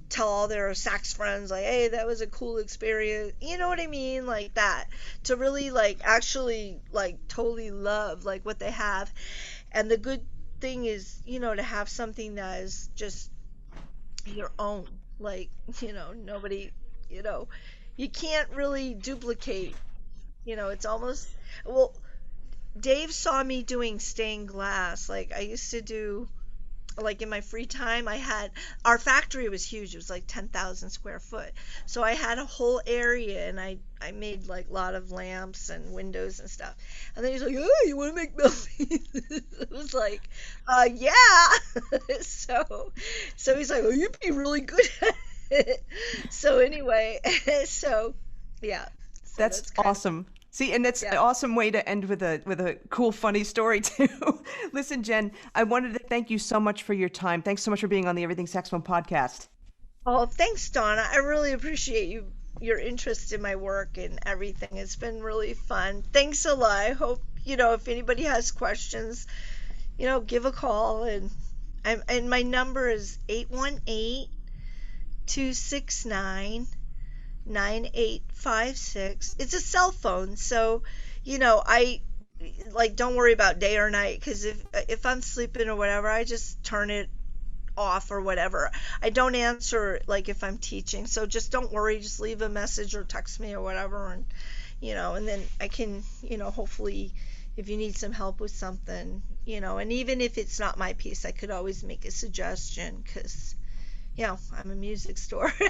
tell all their sax friends, like, hey, that was a cool experience, you know what I mean, like that, to really, like, actually, like, totally love, like, what they have. And the good thing is, to have something that is just your own, like, nobody, you know you can't really duplicate. It's almost, well, Dave saw me doing stained glass. Like, I used to do, like, in my free time, I had, our factory was huge. It was like 10,000 square foot. So I had a whole area, and I made, like, a lot of lamps and windows and stuff. And then he's like, oh, you want to make mouthpieces? It was like, yeah. so so he's like, oh, you'd be really good at it. So anyway, so yeah. So That's that's kind of, awesome. See, and that's an yeah. awesome way to end with a cool, funny story too. Listen, Jen, I wanted to thank you so much for your time. Thanks so much for being on the Everything Saxophone podcast. Oh, thanks, Donna. I really appreciate your interest in my work and everything. It's been really fun. Thanks a lot. I hope, if anybody has questions, give a call, and my number is 818-269-9856. It's a cell phone, so I, like, don't worry about day or night, because if I'm sleeping or whatever, I just turn it off or whatever. I don't answer, like, if I'm teaching, so just don't worry. Just leave a message or text me or whatever, and then I can, hopefully, if you need some help with something, and even if it's not my piece, I could always make a suggestion, because I'm a music store too.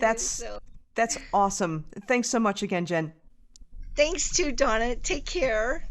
That's So that's awesome. Thanks so much again, Jen. thanks to Donna. Take care.